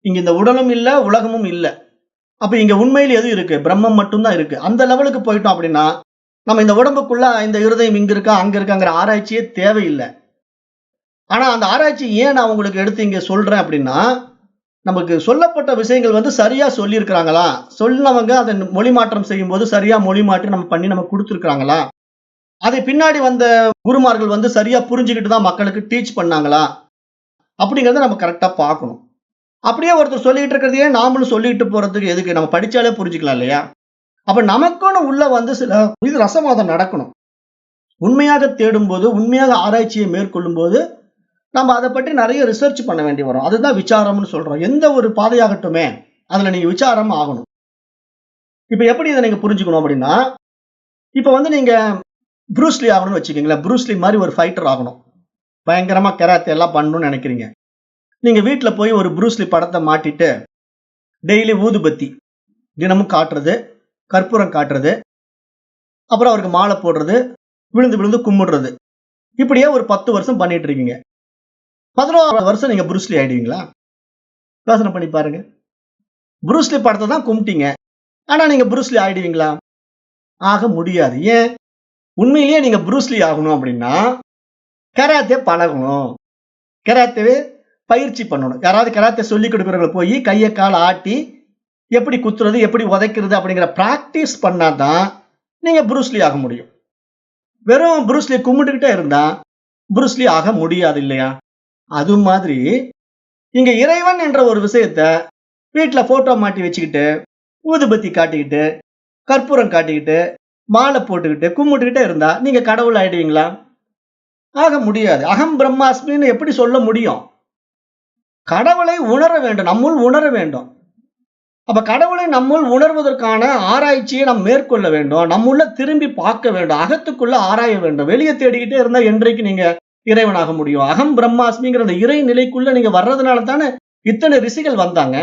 இங்க இந்த உடலும் இல்லை, உலகமும் இல்லை. அப்ப இங்க உண்மையில் எது இருக்கு? பிரம்மம் மட்டும்தான் இருக்கு. அந்த லெவலுக்கு போயிட்டோம் அப்படின்னா நம்ம இந்த உடம்புக்குள்ள இந்த இருதயம் இங்க இருக்கா அங்க இருக்காங்கிற ஆராய்ச்சியே தேவையில்லை. ஆனா அந்த ஆராய்ச்சி ஏன் நான் உங்களுக்கு எடுத்து இங்க சொல்றேன் அப்படின்னா, நமக்கு சொல்லப்பட்ட விஷயங்கள் வந்து சரியா சொல்லியிருக்கிறாங்களா, சொன்னவங்க அதை மொழி மாற்றம் செய்யும் போது சரியா மொழி மாற்றி நம்ம பண்ணி நம்ம கொடுத்துருக்காங்களா, அதை பின்னாடி வந்த குருமார்கள் வந்து சரியா புரிஞ்சுக்கிட்டு தான் மக்களுக்கு டீச் பண்ணாங்களா அப்படிங்கறத நம்ம கரெக்டா பார்க்கணும். அப்படியே ஒருத்தர் சொல்லிட்டு இருக்கிறதையே நாமளும் சொல்லிட்டு போறதுக்கு எதுக்கு? நம்ம படிச்சாலே புரிஞ்சுக்கலாம் இல்லையா? அப்ப நமக்குன்னு உள்ள வந்து சில இது ரசவாதம் நடக்கணும். உண்மையாக தேடும் போது, உண்மையாக ஆராய்ச்சியை மேற்கொள்ளும் போது நம்ம அதை பற்றி நிறைய ரிசர்ச் பண்ண வேண்டி வரும். அதுதான் விசாரம்னு சொல்றோம். எந்த ஒரு பாதையாகட்டுமே அதுல நீங்க விசாரம் ஆகணும். இப்ப எப்படி இதை நீங்க புரிஞ்சுக்கணும் அப்படின்னா, இப்ப வந்து நீங்க ப்ரூஸ்லி ஆகணும்னு வச்சுக்கீங்களேன். ப்ரூஸ்லி மாதிரி ஒரு ஃபைட்டர் ஆகணும். பயங்கரமா கராத்தே எல்லாம் பண்ணணும்னு நினைக்கிறீங்க. நீங்க வீட்டுல போய் ஒரு ப்ரூஸ்லி படத்தை மாட்டிட்டு டெய்லி ஊதுபத்தி தினமும் காட்டுறது, கற்பூரம் காட்டுறது, அப்புறம் அவருக்கு மாலை போடுறது, விழுந்து விழுந்து கும்பிடுறது, இப்படியே ஒரு 10 வருஷம் பண்ணிட்டு இருக்கீங்க. 11வது வருஷம் நீங்க ப்ரூஸ்லி ஆயிடுவீங்களா? யோசனை பண்ணி பாருங்க. ப்ரூஸ்லி படத்தை தான் கும்பிட்டீங்க, ஆனா நீங்க ப்ரூஸ்லி ஆயிடுவீங்களா? ஆக முடியாது. ஏன்? உண்மையிலேயே நீங்க ப்ரூஸ்லி ஆகணும் அப்படின்னா கராத்தே பழகணும், கராத்தேவே பயிற்சி பண்ணணும். யாராவது கராத்தே சொல்லி கொடுக்குறவங்களை போய் கையை காலை ஆட்டி எப்படி குத்துறது, எப்படி உதைக்கிறது அப்படிங்கிற பிராக்டிஸ் பண்ணாதான் நீங்க ப்ரூஸ்லி ஆக முடியும். வெறும் ப்ரூஸ்லி கும்பிட்டுக்கிட்டே இருந்தா ப்ரூஸ்லி ஆக முடியாது இல்லையா? அது மாதிரி இங்க இறைவன் என்ற ஒரு விஷயத்த வீட்டுல போட்டோ மாட்டி வச்சுக்கிட்டு, ஊதுபத்தி காட்டிக்கிட்டு, கற்பூரம் காட்டிக்கிட்டு, மாலை போட்டுக்கிட்டு கும்பிட்டுக்கிட்டே இருந்தா நீங்க கடவுள் ஆயிடுவீங்களா? ஆக முடியாது. அகம் பிரம்மாஸ்மின்னு எப்படி சொல்ல முடியும்? கடவுளை உணர வேண்டும், நம்முள் உணர வேண்டும். அப்ப கடவுளை நம்முள் உணர்வதற்கான ஆராய்ச்சியை நாம் மேற்கொள்ள வேண்டும். நம்முள்ள திரும்பி பார்க்க வேண்டும், அகத்துக்குள்ள ஆராய வேண்டும். வெளியே தேடிக்கிட்டே இருந்தா என்றைக்கு நீங்க இறைவனாக முடியும்? அகம் பிரம்மாஸ்மிங்கிற அந்த இறை நிலைக்குள்ள நீங்க வர்றதுனால தானே இத்தனை ரிஷிகள் வந்தாங்க.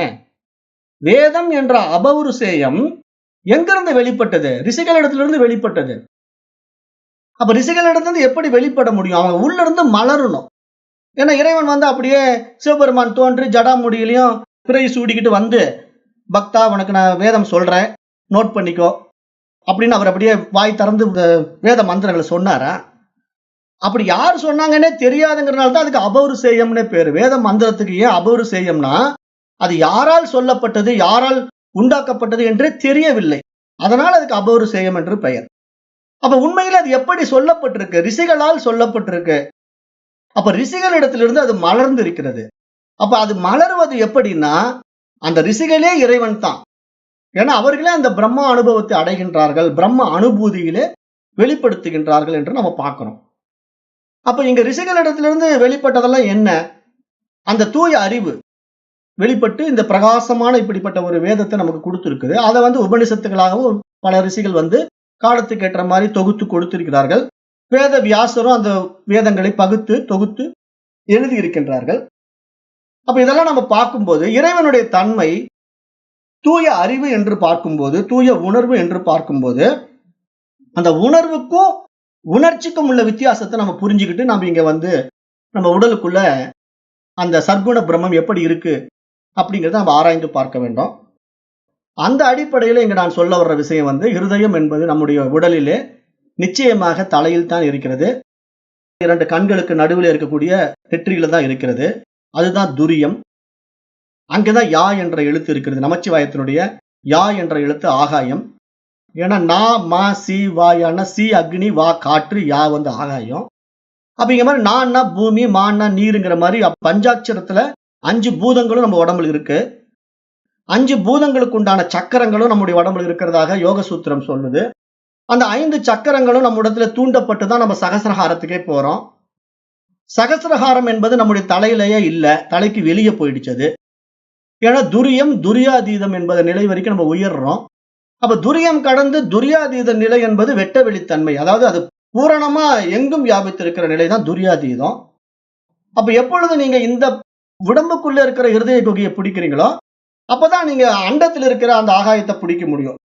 வேதம் என்ற அபௌருஷேயம் எங்கிருந்து வெளிப்பட்டது? ரிஷிகளிடத்திலிருந்து வெளிப்பட்டது. அப்ப ரிஷிகளிடத்திலிருந்து எப்படி வெளிப்பட முடியும்? அவங்க உள்ள இருந்து மலரணும். ஏன்னா இறைவன் வந்து அப்படியே சிவபெருமான் தோன்றி ஜடாமுடியிலையும் பிறை சூடிக்கிட்டு வந்து, பக்தா உனக்கு நான் வேதம் சொல்றேன், நோட் பண்ணிக்கோ அப்படின்னு அவர் அப்படியே வாய் திறந்து வேத மந்திரங்களை சொன்னாரா? அப்படி யார் சொன்னாங்கன்னே தெரியாதுங்கிறனால தான் அதுக்கு அபௌருஷேயம்னே பேரு. வேத மந்திரத்துக்கு ஏன் அபௌருஷேயம்னா, அது யாரால் சொல்லப்பட்டது, யாரால் உண்டாக்கப்பட்டது என்றே தெரியவில்லை. அதனால அதுக்கு அபௌருஷேயம் என்று பெயர். அப்ப உண்மையில அது எப்படி சொல்லப்பட்டிருக்கு? ரிஷிகளால் சொல்லப்பட்டிருக்கு. அப்ப ரிஷிகளிடத்திலிருந்து அது மலர்ந்து இருக்கிறது. அப்ப அது மலர்வது எப்படின்னா, அந்த ரிஷிகளே இறைவன் தான். ஏன்னா அவர்களே அந்த பிரம்ம அனுபவத்தை அடைகின்றார்கள், பிரம்ம அனுபூதியிலே வெளிப்படுத்துகின்றார்கள் என்று நம்ம பார்க்கிறோம். அப்ப இங்க ரிஷிகளிடத்திலிருந்து வெளிப்பட்டதெல்லாம் என்ன? அந்த தூய அறிவு வெளிப்பட்டு இந்த பிரகாசமான இப்படிப்பட்ட ஒரு வேதத்தை நமக்கு கொடுத்திருக்குது. அதை வந்து உபனிஷத்துகளாகவும் பல ரிஷிகள் வந்து காலத்துக்கு ஏற்ற மாதிரி தொகுத்து கொடுத்திருக்கிறார்கள். வேத வியாசரும் அந்த வேதங்களை பகுத்து தொகுத்து எழுதி இருக்கின்றார்கள். அப்ப இதெல்லாம் நம்ம பார்க்கும்போது இறைவனுடைய தன்மை தூய அறிவு என்று பார்க்கும்போது, தூய உணர்வு என்று பார்க்கும்போது, அந்த உணர்வுக்கும் உணர்ச்சிக்கும் உள்ள வித்தியாசத்தை நம்ம புரிஞ்சுக்கிட்டு நம்ம இங்க வந்து நம்ம உடலுக்குள்ள அந்த சர்க்குண பிரம்மம் எப்படி இருக்கு அப்படிங்கிறத நம்ம ஆராய்ந்து பார்க்க வேண்டும். அந்த அடிப்படையில் இங்க நான் சொல்ல வர்ற விஷயம் வந்து, இருதயம் என்பது நம்முடைய உடலிலே நிச்சயமாக தலையில் தான் இருக்கிறது. 2 கண்களுக்கு நடுவில் இருக்கக்கூடிய நெற்றியில தான் இருக்கிறது. அதுதான் துரியம். அங்கதான் யா என்ற எழுத்து இருக்கிறது. நமச்சிவாயத்தினுடைய யா என்ற எழுத்து ஆகாயம். ஏன்னா நா மா சி வாயான சி அக்னி, வா காற்று, யா வந்து ஆகாயம். அப்படிங்கிற மாதிரி நான்னா பூமி, மான்னா நீருங்கிற மாதிரி பஞ்சாட்சரத்துல 5 பூதங்களும் நம்ம உடம்புல இருக்கு. 5 பூதங்களுக்கு உண்டான சக்கரங்களும் நம்முடைய உடம்புல இருக்கிறதாக யோக சூத்திரம் சொல்லுது. அந்த 5 சக்கரங்களும் நம்ம இடத்துல தூண்டப்பட்டு தான் நம்ம சகசிரஹாரத்துக்கே போறோம். சகசிரஹாரம் என்பது நம்முடைய தலையிலேயே இல்ல, தலைக்கு வெளியே போயிடுச்சது. ஏன்னா துரியம் துரியாதீதம் என்பத நிலை வரைக்கும் நம்ம உயர்றோம். அப்ப துரியம் கடந்து துரியாதீத நிலை என்பது வெட்ட வெளித்தன்மை. அதாவது அது பூரணமா எங்கும் வியாபித்திருக்கிற நிலை தான் துரியாதீதம். அப்ப எப்பொழுது நீங்க இந்த உடம்புக்குள்ள இருக்கிற இருதய குகையை பிடிக்கிறீங்களோ, அப்பதான் நீங்க அண்டத்தில் இருக்கிற அந்த ஆகாயத்தை பிடிக்க முடியும்.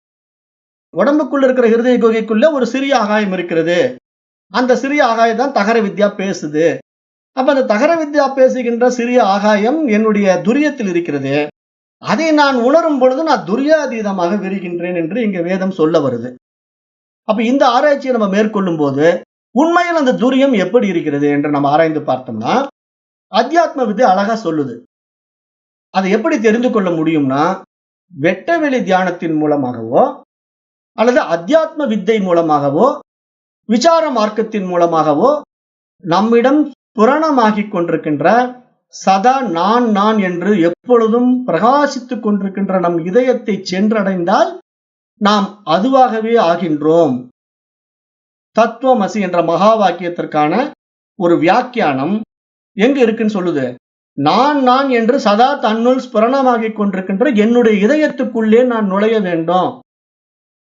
உடம்புக்குள்ள இருக்கிற இருதய குகைக்குள்ள ஒரு சிறிய ஆகாயம் இருக்கிறது. அந்த சிறிய ஆகாயம் தான் தகர வித்யா பேசுது. அப்ப அந்த தகர வித்யா பேசுகின்ற சிறிய ஆகாயம் என்னுடைய துரியத்தில் இருக்கிறது. அதை நான் உணரும் பொழுது நான் துரியாதீதமாக விரிகின்றேன் என்று இங்க வேதம் சொல்ல வருது. அப்ப இந்த ஆராய்ச்சியை நம்ம மேற்கொள்ளும் போது உண்மையில் அந்த துரியம் எப்படி இருக்கிறது என்று நம்ம ஆராய்ந்து பார்த்தோம்னா, அத்தியாத்ம வித்தை அழகா சொல்லுது. அதை எப்படி தெரிந்து கொள்ள முடியும்னா, வெட்டவெளி தியானத்தின் மூலமாகவோ அல்லது அத்தியாத்ம வித்தை மூலமாகவோ விசார மார்க்கத்தின் மூலமாகவோ நம்மிடம் புரணமாகிக் கொண்டிருக்கின்ற சதா நான் நான் என்று எப்பொழுதும் பிரகாசித்துக் கொண்டிருக்கின்ற நம் இதயத்தை சென்றடைந்தால் நாம் அதுவாகவே ஆகின்றோம். தத்துவமசி என்ற மகா வாக்கியத்திற்கான ஒரு வியாக்கியானம் எங்க இருக்குன்னு சொல்லுது. நான் நான் என்று சதா தன்னுள் ஸ்புரணமாகிக் கொண்டிருக்கின்ற என்னுடைய இதயத்துக்குள்ளே நான் நுழைய வேண்டும்.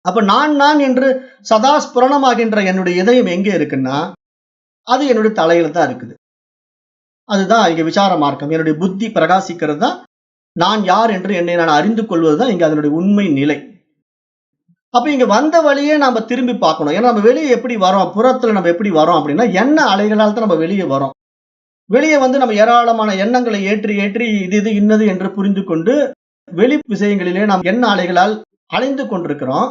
அப்ப நான் நான் என்று சதா ஸ்புரணமாகின்ற என்னுடைய இதயம் எங்கே இருக்குன்னா, அது என்னுடைய தலையில தான் இருக்குது. அதுதான் இங்க விசார மார்க்கம். என்னுடைய புத்தி பிரகாசிக்கிறது தான் நான் யார் என்று என்னை நான் அறிந்து கொள்வதுதான் இங்க அதனுடைய உண்மை நிலை. அப்ப இங்க வந்த வழியே நாம திரும்பி பார்க்கணும். ஏன்னா நம்ம வெளியே எப்படி வரோம், புறத்துல நம்ம எப்படி வரோம் அப்படின்னா, எண்ண அலைகளால் தான் நம்ம வெளியே வரோம். வெளியே வந்து நம்ம ஏராளமான எண்ணங்களை ஏற்றி ஏற்றி இது இன்னது என்று புரிந்து கொண்டு வெளி விஷயங்களிலே நாம் எண்ண அலைகளால் அலைந்து கொண்டிருக்கிறோம்.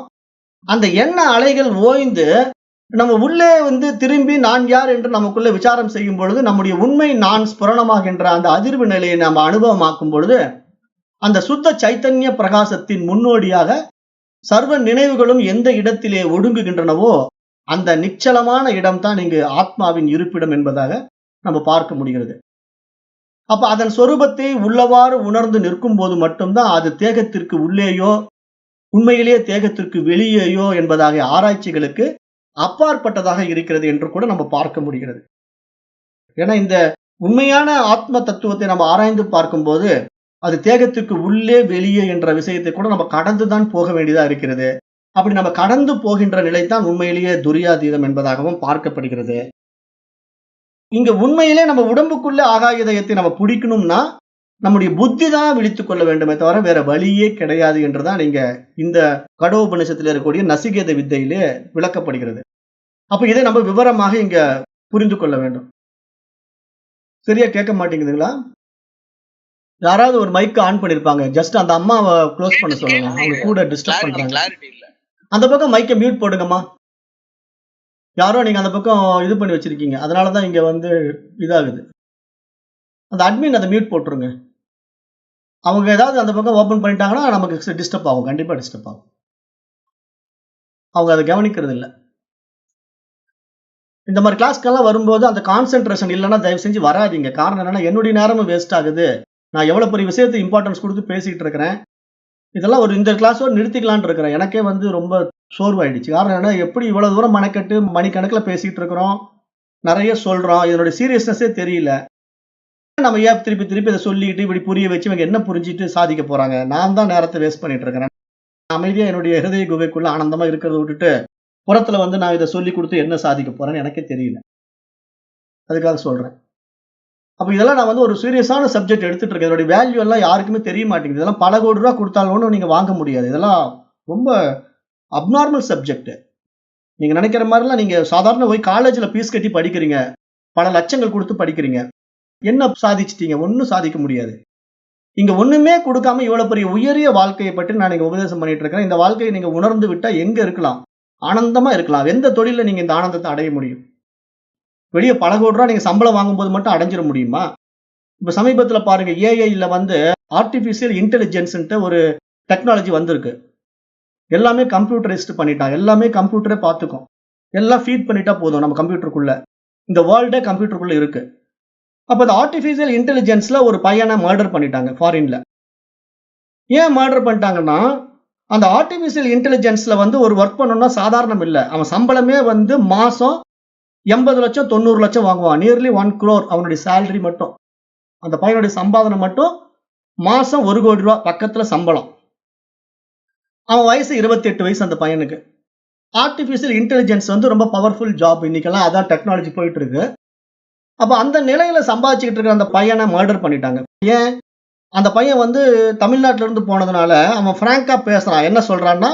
அந்த எண்ண அலைகள் ஓய்ந்து நம்ம உள்ளே வந்து திரும்பி நான் யார் என்று நமக்குள்ள விசாரம் செய்யும் பொழுது நம்முடைய உண்மை நான் ஸ்புரணமாகின்ற அந்த அதிர்வு நிலையை நாம் அனுபவமாக்கும் பொழுது அந்த சுத்த சைத்தன்ய பிரகாசத்தின் முன்னோடியாக சர்வ நினைவுகளும் எந்த இடத்திலே ஒடுங்குகின்றனவோ அந்த நிச்சலமான இடம்தான் இங்கு ஆத்மாவின் இருப்பிடம் என்பதாக நம்ம பார்க்க முடிகிறது. அப்ப அதன் சொரூபத்தை உள்ளவாறு உணர்ந்து நிற்கும் போது மட்டும்தான் அது தேகத்திற்கு உள்ளேயோ உண்மையிலேயே தேகத்திற்கு வெளியேயோ என்பதாக ஆராய்ச்சிகளுக்கு அப்பாற்பட்டதாக இருக்கிறது என்று கூட நம்ம பார்க்க முடிகிறது. ஏன்னா இந்த உண்மையான ஆத்ம தத்துவத்தை நம்ம ஆராய்ந்து பார்க்கும்போது அது தேகத்திற்கு உள்ளே வெளியே என்ற விஷயத்தை கூட நம்ம கடந்துதான் போக வேண்டியதா இருக்கிறது. அப்படி நம்ம கடந்து போகின்ற நிலைத்தான் உண்மையிலேயே துரியாதீதம் என்பதாகவும் பார்க்கப்படுகிறது. இங்க உண்மையிலே நம்ம உடம்புக்குள்ள ஆகாய இதயத்தை நம்ம பிடிக்கணும்னா நம்முடைய புத்தி தான் விழித்துக் கொள்ள வேண்டுமே தவிர வேற வழியே கிடையாது என்றுதான் நீங்க இந்த கடோபனிஷத்தில் இருக்கக்கூடிய நசிகேத வித்தையிலே விளக்கப்படுகிறது. அப்ப இதை நம்ம விவரமாக இங்க புரிந்து கொள்ள வேண்டும். சரியா கேட்க மாட்டேங்குதுங்களா? யாராவது ஒரு மைக் ஆன் பண்ணிருப்பாங்க. ஜஸ்ட் அந்த அம்மாவை க்ளோஸ் பண்ண சொல்லுங்க. அவங்க கூட டிஸ்டர்ப் பண்றாங்க. அந்த பக்கம் மைக்கை மியூட் போடுங்கம்மா. யாரோ நீங்க அந்த பக்கம் இது பண்ணி வச்சிருக்கீங்க. அதனாலதான் இங்க இதாகுது. அந்த அட்மின் அதை மியூட் போட்டுருங்க. அவங்க ஏதாவது அந்த பக்கம் ஓபன் பண்ணிட்டாங்கன்னா நமக்கு டிஸ்டர்ப் ஆகும். கண்டிப்பா டிஸ்டர்ப் ஆகும். அவங்க அதை கவனிக்கிறது இல்லை. இந்த மாதிரி கிளாஸ்க்கெல்லாம் வரும்போது அந்த கான்சென்ட்ரேஷன் இல்லைன்னா தயவு செஞ்சு வராதிங்க. காரணம் என்னன்னா என்னுடைய நேரமும் வேஸ்ட் ஆகுது. நான் எவ்வளவு பெரிய விஷயத்தை இம்பார்ட்டன்ஸ் கொடுத்து பேசிட்டு இருக்கிறேன். இதெல்லாம் இந்த கிளாஸோடு நிறுத்திக்கலான் இருக்கிறேன். எனக்கே ரொம்ப சோர்வாயிடுச்சு. காரணம் என்ன, எப்படி இவ்வளவு தூரம் மனக்கட்டு மணிக்கணக்கில் பேசிட்டு இருக்கிறோம், நிறைய சொல்றோம், இதனுடைய சீரியஸ்னஸே தெரியல. நம்ம ஏன் திருப்பி திருப்பி இதை சொல்லிட்டு இப்படி புரிய வச்சு இவங்க என்ன புரிஞ்சுட்டு சாதிக்க போறாங்க? நான் தான் நேரத்தை வேஸ்ட் பண்ணிட்டு இருக்கிறேன். அமைதியா என்னுடைய ஹிருதய குகைக்குள்ள ஆனந்தமா இருக்கிறத விட்டுட்டு புறத்துல நான் இதை சொல்லி கொடுத்து என்ன சாதிக்க போறேன்னு எனக்கே தெரியல. அதுக்காக சொல்றேன். அப்ப இதெல்லாம் நான் ஒரு சீரியஸான சப்ஜெக்ட் எடுத்துட்டு இருக்கேன். இதோட வேல்யூ எல்லாம் யாருக்குமே தெரிய மாட்டேங்குது. இதெல்லாம் பல கோடி ரூபா கொடுத்தாலும் நீங்க வாங்க முடியாது. இதெல்லாம் ரொம்ப அப்நார்மல் சப்ஜெக்ட். நீங்க நினைக்கிற மாதிரிலாம் நீங்க சாதாரண போய் காலேஜ்ல ஃபீஸ் கட்டி படிக்கிறீங்க, பல லட்சங்கள் கொடுத்து படிக்கிறீங்க, என்ன சாதிச்சிட்டீங்க? ஒன்னும் சாதிக்க முடியாது. இங்க ஒண்ணுமே கொடுக்காம இவ்வளவு பெரிய உயரிய வாழ்க்கையை பற்றி நான் இங்க உபதேசம் பண்ணிட்டு இருக்கேன். இந்த வாழ்க்கையை நீங்க உணர்ந்து விட்டா எங்க இருக்கலாம்? ஆனந்தமா இருக்கலாம். எந்த தொழில நீங்க இந்த ஆனந்தத்தை அடைய முடியும்? வெளியே பல கோடி ரூபா நீங்க சம்பளம் வாங்கும்போது மட்டும் அடைஞ்சிட முடியுமா? இப்ப சமீபத்துல பாருங்க, ஏஐல ஆர்டிபிஷியல் இன்டெலிஜென்ஸ் ஒரு டெக்னாலஜி வந்திருக்கு. எல்லாமே கம்ப்யூட்டரைஸ்ட் பண்ணிட்டாங்க. எல்லாமே கம்ப்யூட்டரே பார்த்துக்கும். எல்லாம் ஃபீட் பண்ணிட்டா போதும் நம்ம கம்ப்யூட்டருக்குள்ள. இந்த வேர்ல்டே கம்ப்யூட்டருக்குள்ள இருக்கு. அப்ப இந்த ஆர்டிபிஷியல் இன்டெலிஜென்ஸ்ல ஒரு பையனை மர்டர் பண்ணிட்டாங்க ஃபாரின்ல. ஏன் மர்டர் பண்ணிட்டாங்கன்னா, அந்த ஆர்டிபிஷியல் இன்டெலிஜென்ஸ்ல ஒரு ஒர்க் பண்ணணும்னா சாதாரணம் இல்லை. அவன் சம்பளமே மாசம் 80 லட்சம் 90 லட்சம் வாங்குவான். நியர்லி 1 crore அவனுடைய சேலரி மட்டும். அந்த பையனுடைய சம்பாதனை மட்டும் மாசம் 1 கோடி ரூபாய் பக்கத்துல சம்பளம். அவன் வயசு 28 வயசு அந்த பையனுக்கு. ஆர்டிபிஷியல் இன்டெலிஜென்ஸ் ரொம்ப பவர்ஃபுல் ஜாப். இன்னைக்கெல்லாம் அதான் டெக்னாலஜி போயிட்டு இருக்கு. அப்ப அந்த நிலையில சம்பாதிச்சுக்கிட்டு இருக்கிற அந்த பையனை மர்டர் பண்ணிட்டாங்க. ஏன்? அந்த பையன் தமிழ்நாட்டில இருந்து போனதுனால அவன் பிராங்கா பேசுறான். என்ன சொல்றான்னா,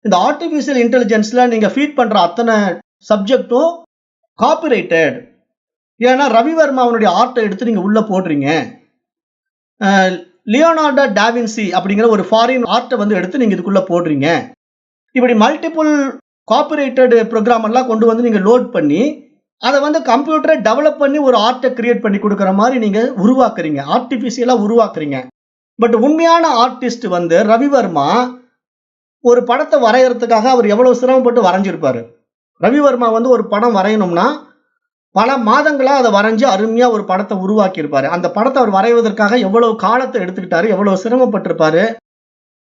இந்த ஆர்டிபிஷியல் இன்டெலிஜென்ஸ்ல நீங்க ஃபீட் பண்ற அத்தனை சப்ஜெக்டும் காப்பிரைட்டட். ஏன்னா ரவிவர்மா அவனுடைய ஆர்ட்டை எடுத்து நீங்க உள்ள போடுறீங்க. லியோனார்டோ டாவின்சி அப்படிங்கிற ஒரு ஃபாரின் ஆர்ட்டை எடுத்து நீங்க இதுக்குள்ள போடுறீங்க. இப்படி மல்டிபிள் காப்பிரைட்டட் ப்ரோக்ராம் எல்லாம் கொண்டு நீங்க லோட் பண்ணி அதை கம்ப்யூட்டரை டெவலப் பண்ணி ஒரு ஆர்ட்டை கிரியேட் பண்ணி கொடுக்குற மாதிரி நீங்க உருவாக்குறீங்க, ஆர்டிபிஷியலா உருவாக்குறீங்க. பட் உண்மையான ஆர்டிஸ்ட் ரவிவர்மா ஒரு படத்தை வரையறதுக்காக அவர் எவ்வளவு சிரமப்பட்டு வரைஞ்சிருப்பாரு. ரவிவர்மா ஒரு படம் வரையணும்னா பல மாதங்களா அதை வரைஞ்சு அருமையா ஒரு படத்தை உருவாக்கி இருப்பாரு. அந்த படத்தை அவர் வரைவதற்காக எவ்வளவு காலத்தை எடுத்துக்கிட்டாரு, எவ்வளவு சிரமப்பட்டிருப்பாரு.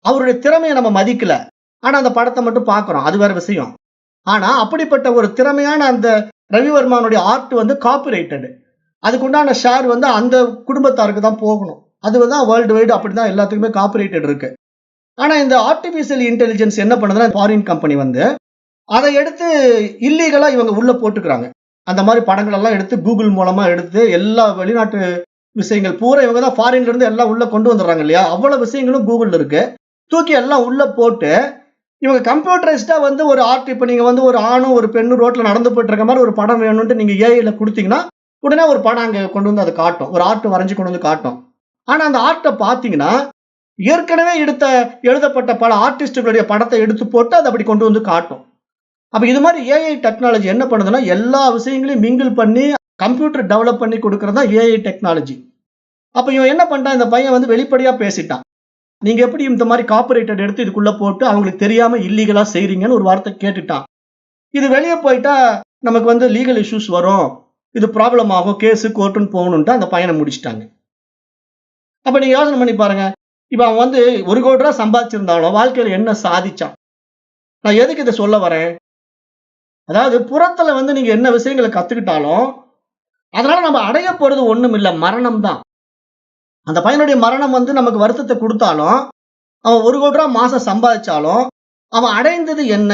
அவருடைய திறமையை நம்ம மதிக்கல. ஆனா அந்த படத்தை மட்டும் பார்க்கிறோம், அது வேற விஷயம். ஆனா அப்படிப்பட்ட ஒரு திறமையான அந்த ரவிவர்மானுடைய ஆர்ட் காப்பிரைட்டட். அதுக்குண்டான ஷேர் அந்த குடும்பத்தாருக்கு தான் போகணும். அது வேர்ல்டு வைடு அப்படிதான் எல்லாத்துக்குமே காப்பிரைட்டட் இருக்கு. ஆனா இந்த ஆர்டிபிஷியல் இன்டெலிஜென்ஸ் என்ன பண்ணுதுன்னா, ஃபாரின் கம்பெனி அதை எடுத்து இல்லீகலா இவங்க உள்ள போட்டுக்கிறாங்க. அந்த மாதிரி படங்கள் எல்லாம் எடுத்து கூகுள் மூலமா எடுத்து எல்லா வெளிநாட்டு விஷயங்கள் பூரா இவங்க தான் ஃபாரின்ல இருந்து எல்லாம் உள்ள கொண்டு வந்துடுறாங்க இல்லையா? அவ்வளவு விஷயங்களும் கூகுள்ல இருக்கு. தூக்கி எல்லாம் உள்ள போட்டு இவங்க கம்ப்யூட்டரைஸ்டா ஒரு ஆர்ட், இப்ப நீங்க ஒரு ஆணும் ஒரு பெண்ணும் ரோட்ல நடந்து போயிட்டு இருக்க மாதிரி ஒரு படம் வேணும்னு நீங்க ஏஐல கொடுத்தீங்கன்னா உடனே ஒரு படம் அங்க கொண்டு அதை காட்டும். ஒரு ஆர்ட் வரைஞ்சு கொண்டு காட்டும். ஆனா அந்த ஆர்ட்டை பாத்தீங்கன்னா ஏற்கனவே எழுதப்பட்ட பல ஆர்டிஸ்டுகளுடைய படத்தை எடுத்து போட்டு அதை அப்படி கொண்டு காட்டும். அப்ப இது மாதிரி ஏஐ டெக்னாலஜி என்ன பண்ணுதுன்னா, எல்லா விஷயங்களையும் மிங்கிள் பண்ணி கம்ப்யூட்டர் டெவலப் பண்ணி கொடுக்கறதா ஏஐ டெக்னாலஜி. அப்ப இவன் என்ன பண்ணிட்டான், இந்த பையன் வெளிப்படையா பேசிட்டான். நீங்க எப்படி இந்த மாதிரி காப்பிரைட்டட் எடுத்து இதுக்குள்ள போட்டு அவங்களுக்கு தெரியாம இல்லீகலா செய்றீங்கன்னு ஒரு வார்த்தை கேட்டுட்டான். இது வெளியே போயிட்டா நமக்கு லீகல் இஷ்யூஸ் வரும், இது ப்ராப்ளம் ஆகும், கேஸ் கோர்ட்டுன்னு போகணும்ட்டு அந்த பையனை முடிச்சிட்டாங்க. அப்ப நீங்க யோசனை பண்ணி பாருங்க, இப்ப அவன் 1 கோடி ரூபாய் சம்பாதிச்சிருந்தாலும் வாழ்க்கையில என்ன சாதிச்சான்? நான் எதுக்கு இதை சொல்ல வரேன்? அதாவது புறத்துல நீங்க என்ன விஷயங்களை கத்துக்கிட்டாலும் அதனால நம்ம அடைய போறது ஒண்ணும் இல்ல, மரணம் தான். அந்த பையனுடைய மரணம் நமக்கு வருத்தத்தை கொடுத்தாலும், அவன் 1 கோடி ரூபாய் மாசம் சம்பாதிச்சாலும் அவன் அடைந்தது என்ன?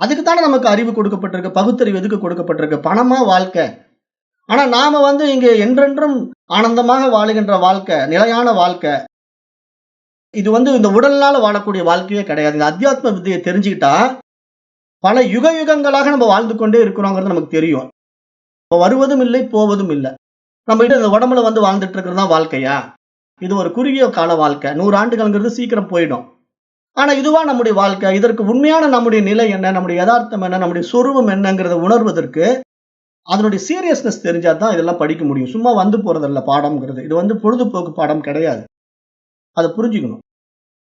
அதுக்கு தானே நமக்கு அறிவு கொடுக்கப்பட்டிருக்கு, பகுத்தறிவு எதுக்கு கொடுக்கப்பட்டிருக்கு? பணமா வாழ்க்கை. ஆனா நாம இங்க என்றென்றும் ஆனந்தமாக வாழுகின்ற வாழ்க்கை, நிலையான வாழ்க்கை. இது இந்த உடல்னால வாழக்கூடிய வாழ்க்கையே கிடையாது. இந்த அத்தியாத்ம வித்தையை தெரிஞ்சுக்கிட்டா பல யுக யுகங்களாக நம்ம வாழ்ந்து கொண்டே இருக்கிறோங்கிறது நமக்கு தெரியும். இப்ப வருவதும் இல்லை, போவதும் இல்லை. நம்ம கிட்ட இந்த உடம்புல வாழ்ந்துட்டு இருக்கிறது தான் வாழ்க்கையா? இது ஒரு குறுகிய கால வாழ்க்கை. 100 ஆண்டுகள்ங்கிறது சீக்கிரம் போயிடும். ஆனா இதுவா நம்முடைய வாழ்க்கை? இதற்கு உண்மையான நம்முடைய நிலை என்ன, நம்முடைய யதார்த்தம் என்ன, நம்முடைய சொரூபம் என்னங்கிறத உணர்வதற்கு அதனுடைய சீரியஸ்னஸ் தெரிஞ்சா தான் இதெல்லாம் படிக்க முடியும். சும்மா போறதல்ல பாடம்ங்கிறது. இது பொழுதுபோக்கு பாடம் கிடையாது. அதை புரிஞ்சுக்கணும்.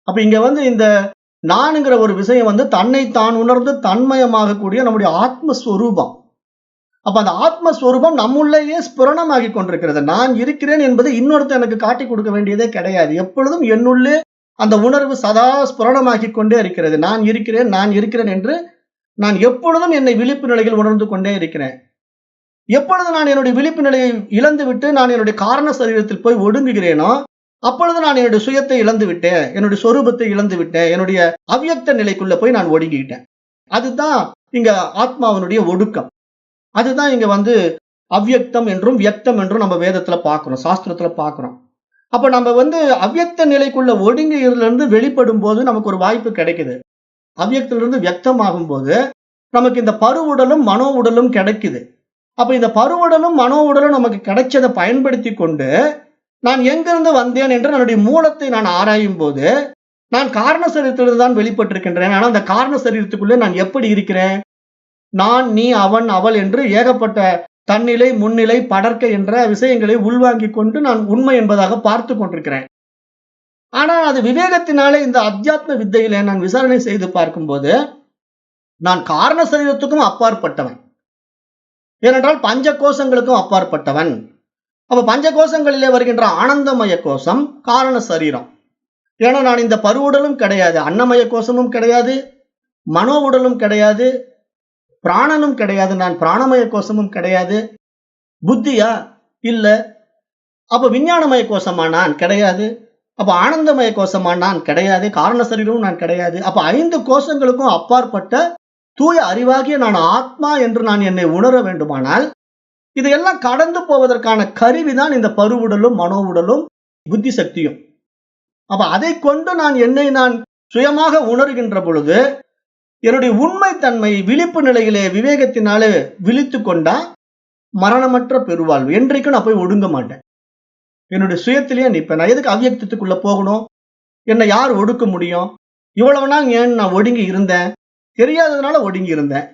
அப்ப இங்க இந்த நான்ங்கிற ஒரு விஷயம் தன்னை தான் உணர்ந்து தன்மயமாகக்கூடிய நம்முடைய ஆத்மஸ்வரூபம். அப்ப அந்த ஆத்மஸ்வரூபம் நம்முள்ளேயே ஸ்புரணமாகி கொண்டிருக்கிறது. நான் இருக்கிறேன் என்பது இன்னொருத்தர் எனக்கு காட்டி கொடுக்க வேண்டியதே கிடையாது. எப்பொழுதும் என்னுள்ளே அந்த உணர்வு சதா ஸ்புரணமாகி கொண்டே இருக்கிறது. நான் இருக்கிறேன், நான் இருக்கிறேன் என்று நான் எப்பொழுதும் என்னை விழிப்பு நிலையில் உணர்ந்து கொண்டே இருக்கிறேன். எப்பொழுது நான் என்னுடைய விழிப்பு நிலையை இழந்து விட்டு நான் என்னுடைய காரண சரீரத்தில் போய் ஒடுங்குகிறேனோ அப்பொழுது நான் என்னுடைய சுயத்தை இழந்து விட்டேன், என்னுடைய சொரூபத்தை இழந்து விட்டேன், என்னுடைய அவ்யக்த நிலைக்குள்ள போய் நான் ஒடுங்கிட்டேன். அதுதான் இங்க ஆத்மாவினுடைய ஒடுக்கம். அதுதான் இங்க அவ்யக்தம் என்றும் வியக்தம் என்றும் நம்ம வேதத்துல பார்க்கிறோம், சாஸ்திரத்துல பார்க்கிறோம். அப்ப நம்ம அவ்யக்த நிலைக்குள்ள ஒடுங்கியிலிருந்து வெளிப்படும் போது நமக்கு ஒரு வாய்ப்பு கிடைக்குது. அவ்யக்திலிருந்து வியக்தமாகும் போது நமக்கு இந்த பருவுடலும் மனோ உடலும் கிடைக்குது. அப்ப இந்த பருவுடலும் மனோ உடலும் நமக்கு கிடைச்சதை பயன்படுத்தி கொண்டு நான் எங்கிருந்து வந்தேன் என்று என்னுடைய மூலத்தை நான் ஆராயும் போது நான் காரண சரீரத்திலிருந்து தான் வெளிப்பட்டிருக்கின்றேன். ஆனால் அந்த காரண சரீரத்துக்குள்ளே நான் எப்படி இருக்கிறேன்? நான், நீ, அவன், அவள் என்று ஏகப்பட்ட தன்னிலை, முன்னிலை, படர்க்கை என்ற விஷயங்களை உள்வாங்கிக் கொண்டு நான் உண்மை என்பதாக பார்த்து கொண்டிருக்கிறேன். ஆனால் அது விவேகத்தினாலே இந்த அத்தியாத்ம வித்தையிலே நான் விசாரணை செய்து பார்க்கும்போது நான் காரண சரீரத்துக்கும் அப்பாற்பட்டவன். ஏனென்றால் பஞ்ச கோஷங்களுக்கும் அப்பாற்பட்டவன். அப்ப பஞ்ச கோஷங்களிலே வருகின்ற ஆனந்தமய கோஷம் காரண சரீரம். ஏன்னா நான் இந்த பருவுடலும் கிடையாது, அன்னமய கோஷமும் கிடையாது, மனோ உடலும் கிடையாது, பிராணனும் கிடையாது, நான் பிராணமய கோஷமும் கிடையாது. புத்தியா? இல்ல. அப்ப விஞ்ஞானமய கோஷமா? நான் கிடையாது. அப்ப ஆனந்தமய கோஷமா? நான் கிடையாது. காரண சரீரமும் நான் கிடையாது. அப்ப 5 கோஷங்களுக்கும் அப்பாற்பட்ட தூய அறிவாகிய நான் ஆத்மா என்று நான் என்னை உணர வேண்டுமானால் இதையெல்லாம் கடந்து போவதற்கான கருவிதான் இந்த பருவுடலும் மனோ உடலும் புத்தி சக்தியும். அப்ப அதை கொண்டு நான் சுயமாக உணர்கின்ற பொழுது என்னுடைய உண்மைத்தன்மை விழிப்பு நிலையிலே விவேகத்தினாலே விழித்து கொண்டா மரணமற்ற பெருவாழ்வு. என்றைக்கும் நான் போய் ஒடுங்க மாட்டேன். என்னுடைய சுயத்திலேயே நிற்பேன். நான் எதுக்கு அவ்யக்தத்துக்குள்ள போகணும்? என்னை யார் ஒடுக்க முடியும்? இவ்வளவு நாள் ஏன் நான் ஒடுங்கி இருந்தேன்? தெரியாததுனால ஒடுங்கி இருந்தேன்.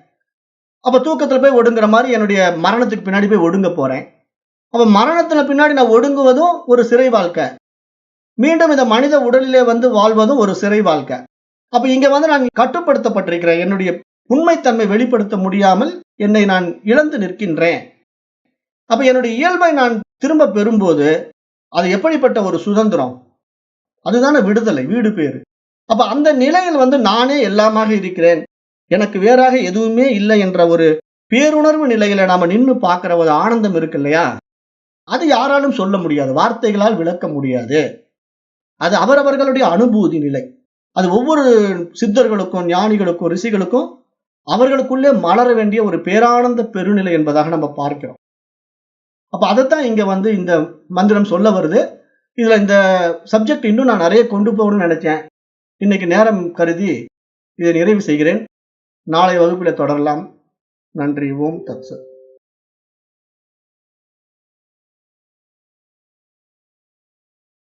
அப்ப தூக்கத்துல போய் ஒடுங்குற மாதிரி என்னுடைய மரணத்துக்கு பின்னாடி போய் ஒடுங்க போறேன். அப்ப மரணத்துல பின்னாடி நான் ஒடுங்குவதும் ஒரு சிறை வாழ்க்கை. மீண்டும் இந்த மனித உடலிலே வாழ்வதும் ஒரு சிறை வாழ்க்கை. அப்ப இங்க நான் கட்டுப்படுத்தப்பட்டிருக்கிறேன். என்னுடைய உண்மைத்தன்மை வெளிப்படுத்த முடியாமல் என்னை நான் இழந்து நிற்கின்றேன். அப்ப என்னுடைய இயல்பை நான் திரும்ப பெறும்போது அது எப்படிப்பட்ட ஒரு சுதந்திரம்? அதுதானே விடுதலை, வீடு பேரு. அப்ப அந்த நிலையில் நானே எல்லாமாக இருக்கிறேன், எனக்கு வேறாக எதுவுமே இல்லை என்ற ஒரு பேருணர்வு நிலையில நாம நின்று பார்க்கிற ஒரு ஆனந்தம் இருக்கு இல்லையா? அது யாராலும் சொல்ல முடியாது, வார்த்தைகளால் விளக்க முடியாது. அது அவரவர்களுடைய அனுபூதி நிலை. அது ஒவ்வொரு சித்தர்களுக்கும் ஞானிகளுக்கும் ரிஷிகளுக்கும் அவர்களுக்குள்ளே மலர வேண்டிய ஒரு பேரானந்த பெருநிலை என்பதாக நம்ம பார்க்கிறோம். அப்ப அதைத்தான் இங்க இந்த மந்திரம் சொல்ல வருது. இதுல இந்த சப்ஜெக்ட் இன்னும் நான் நிறைய கொண்டு போகணும்னு நினைச்சேன். இன்னைக்கு நேரம் கருதி இதை நிறைவு செய்கிறேன். நாளை வகுப்பில் தொடரலாம். நன்றி. ஓம் தத்சத்.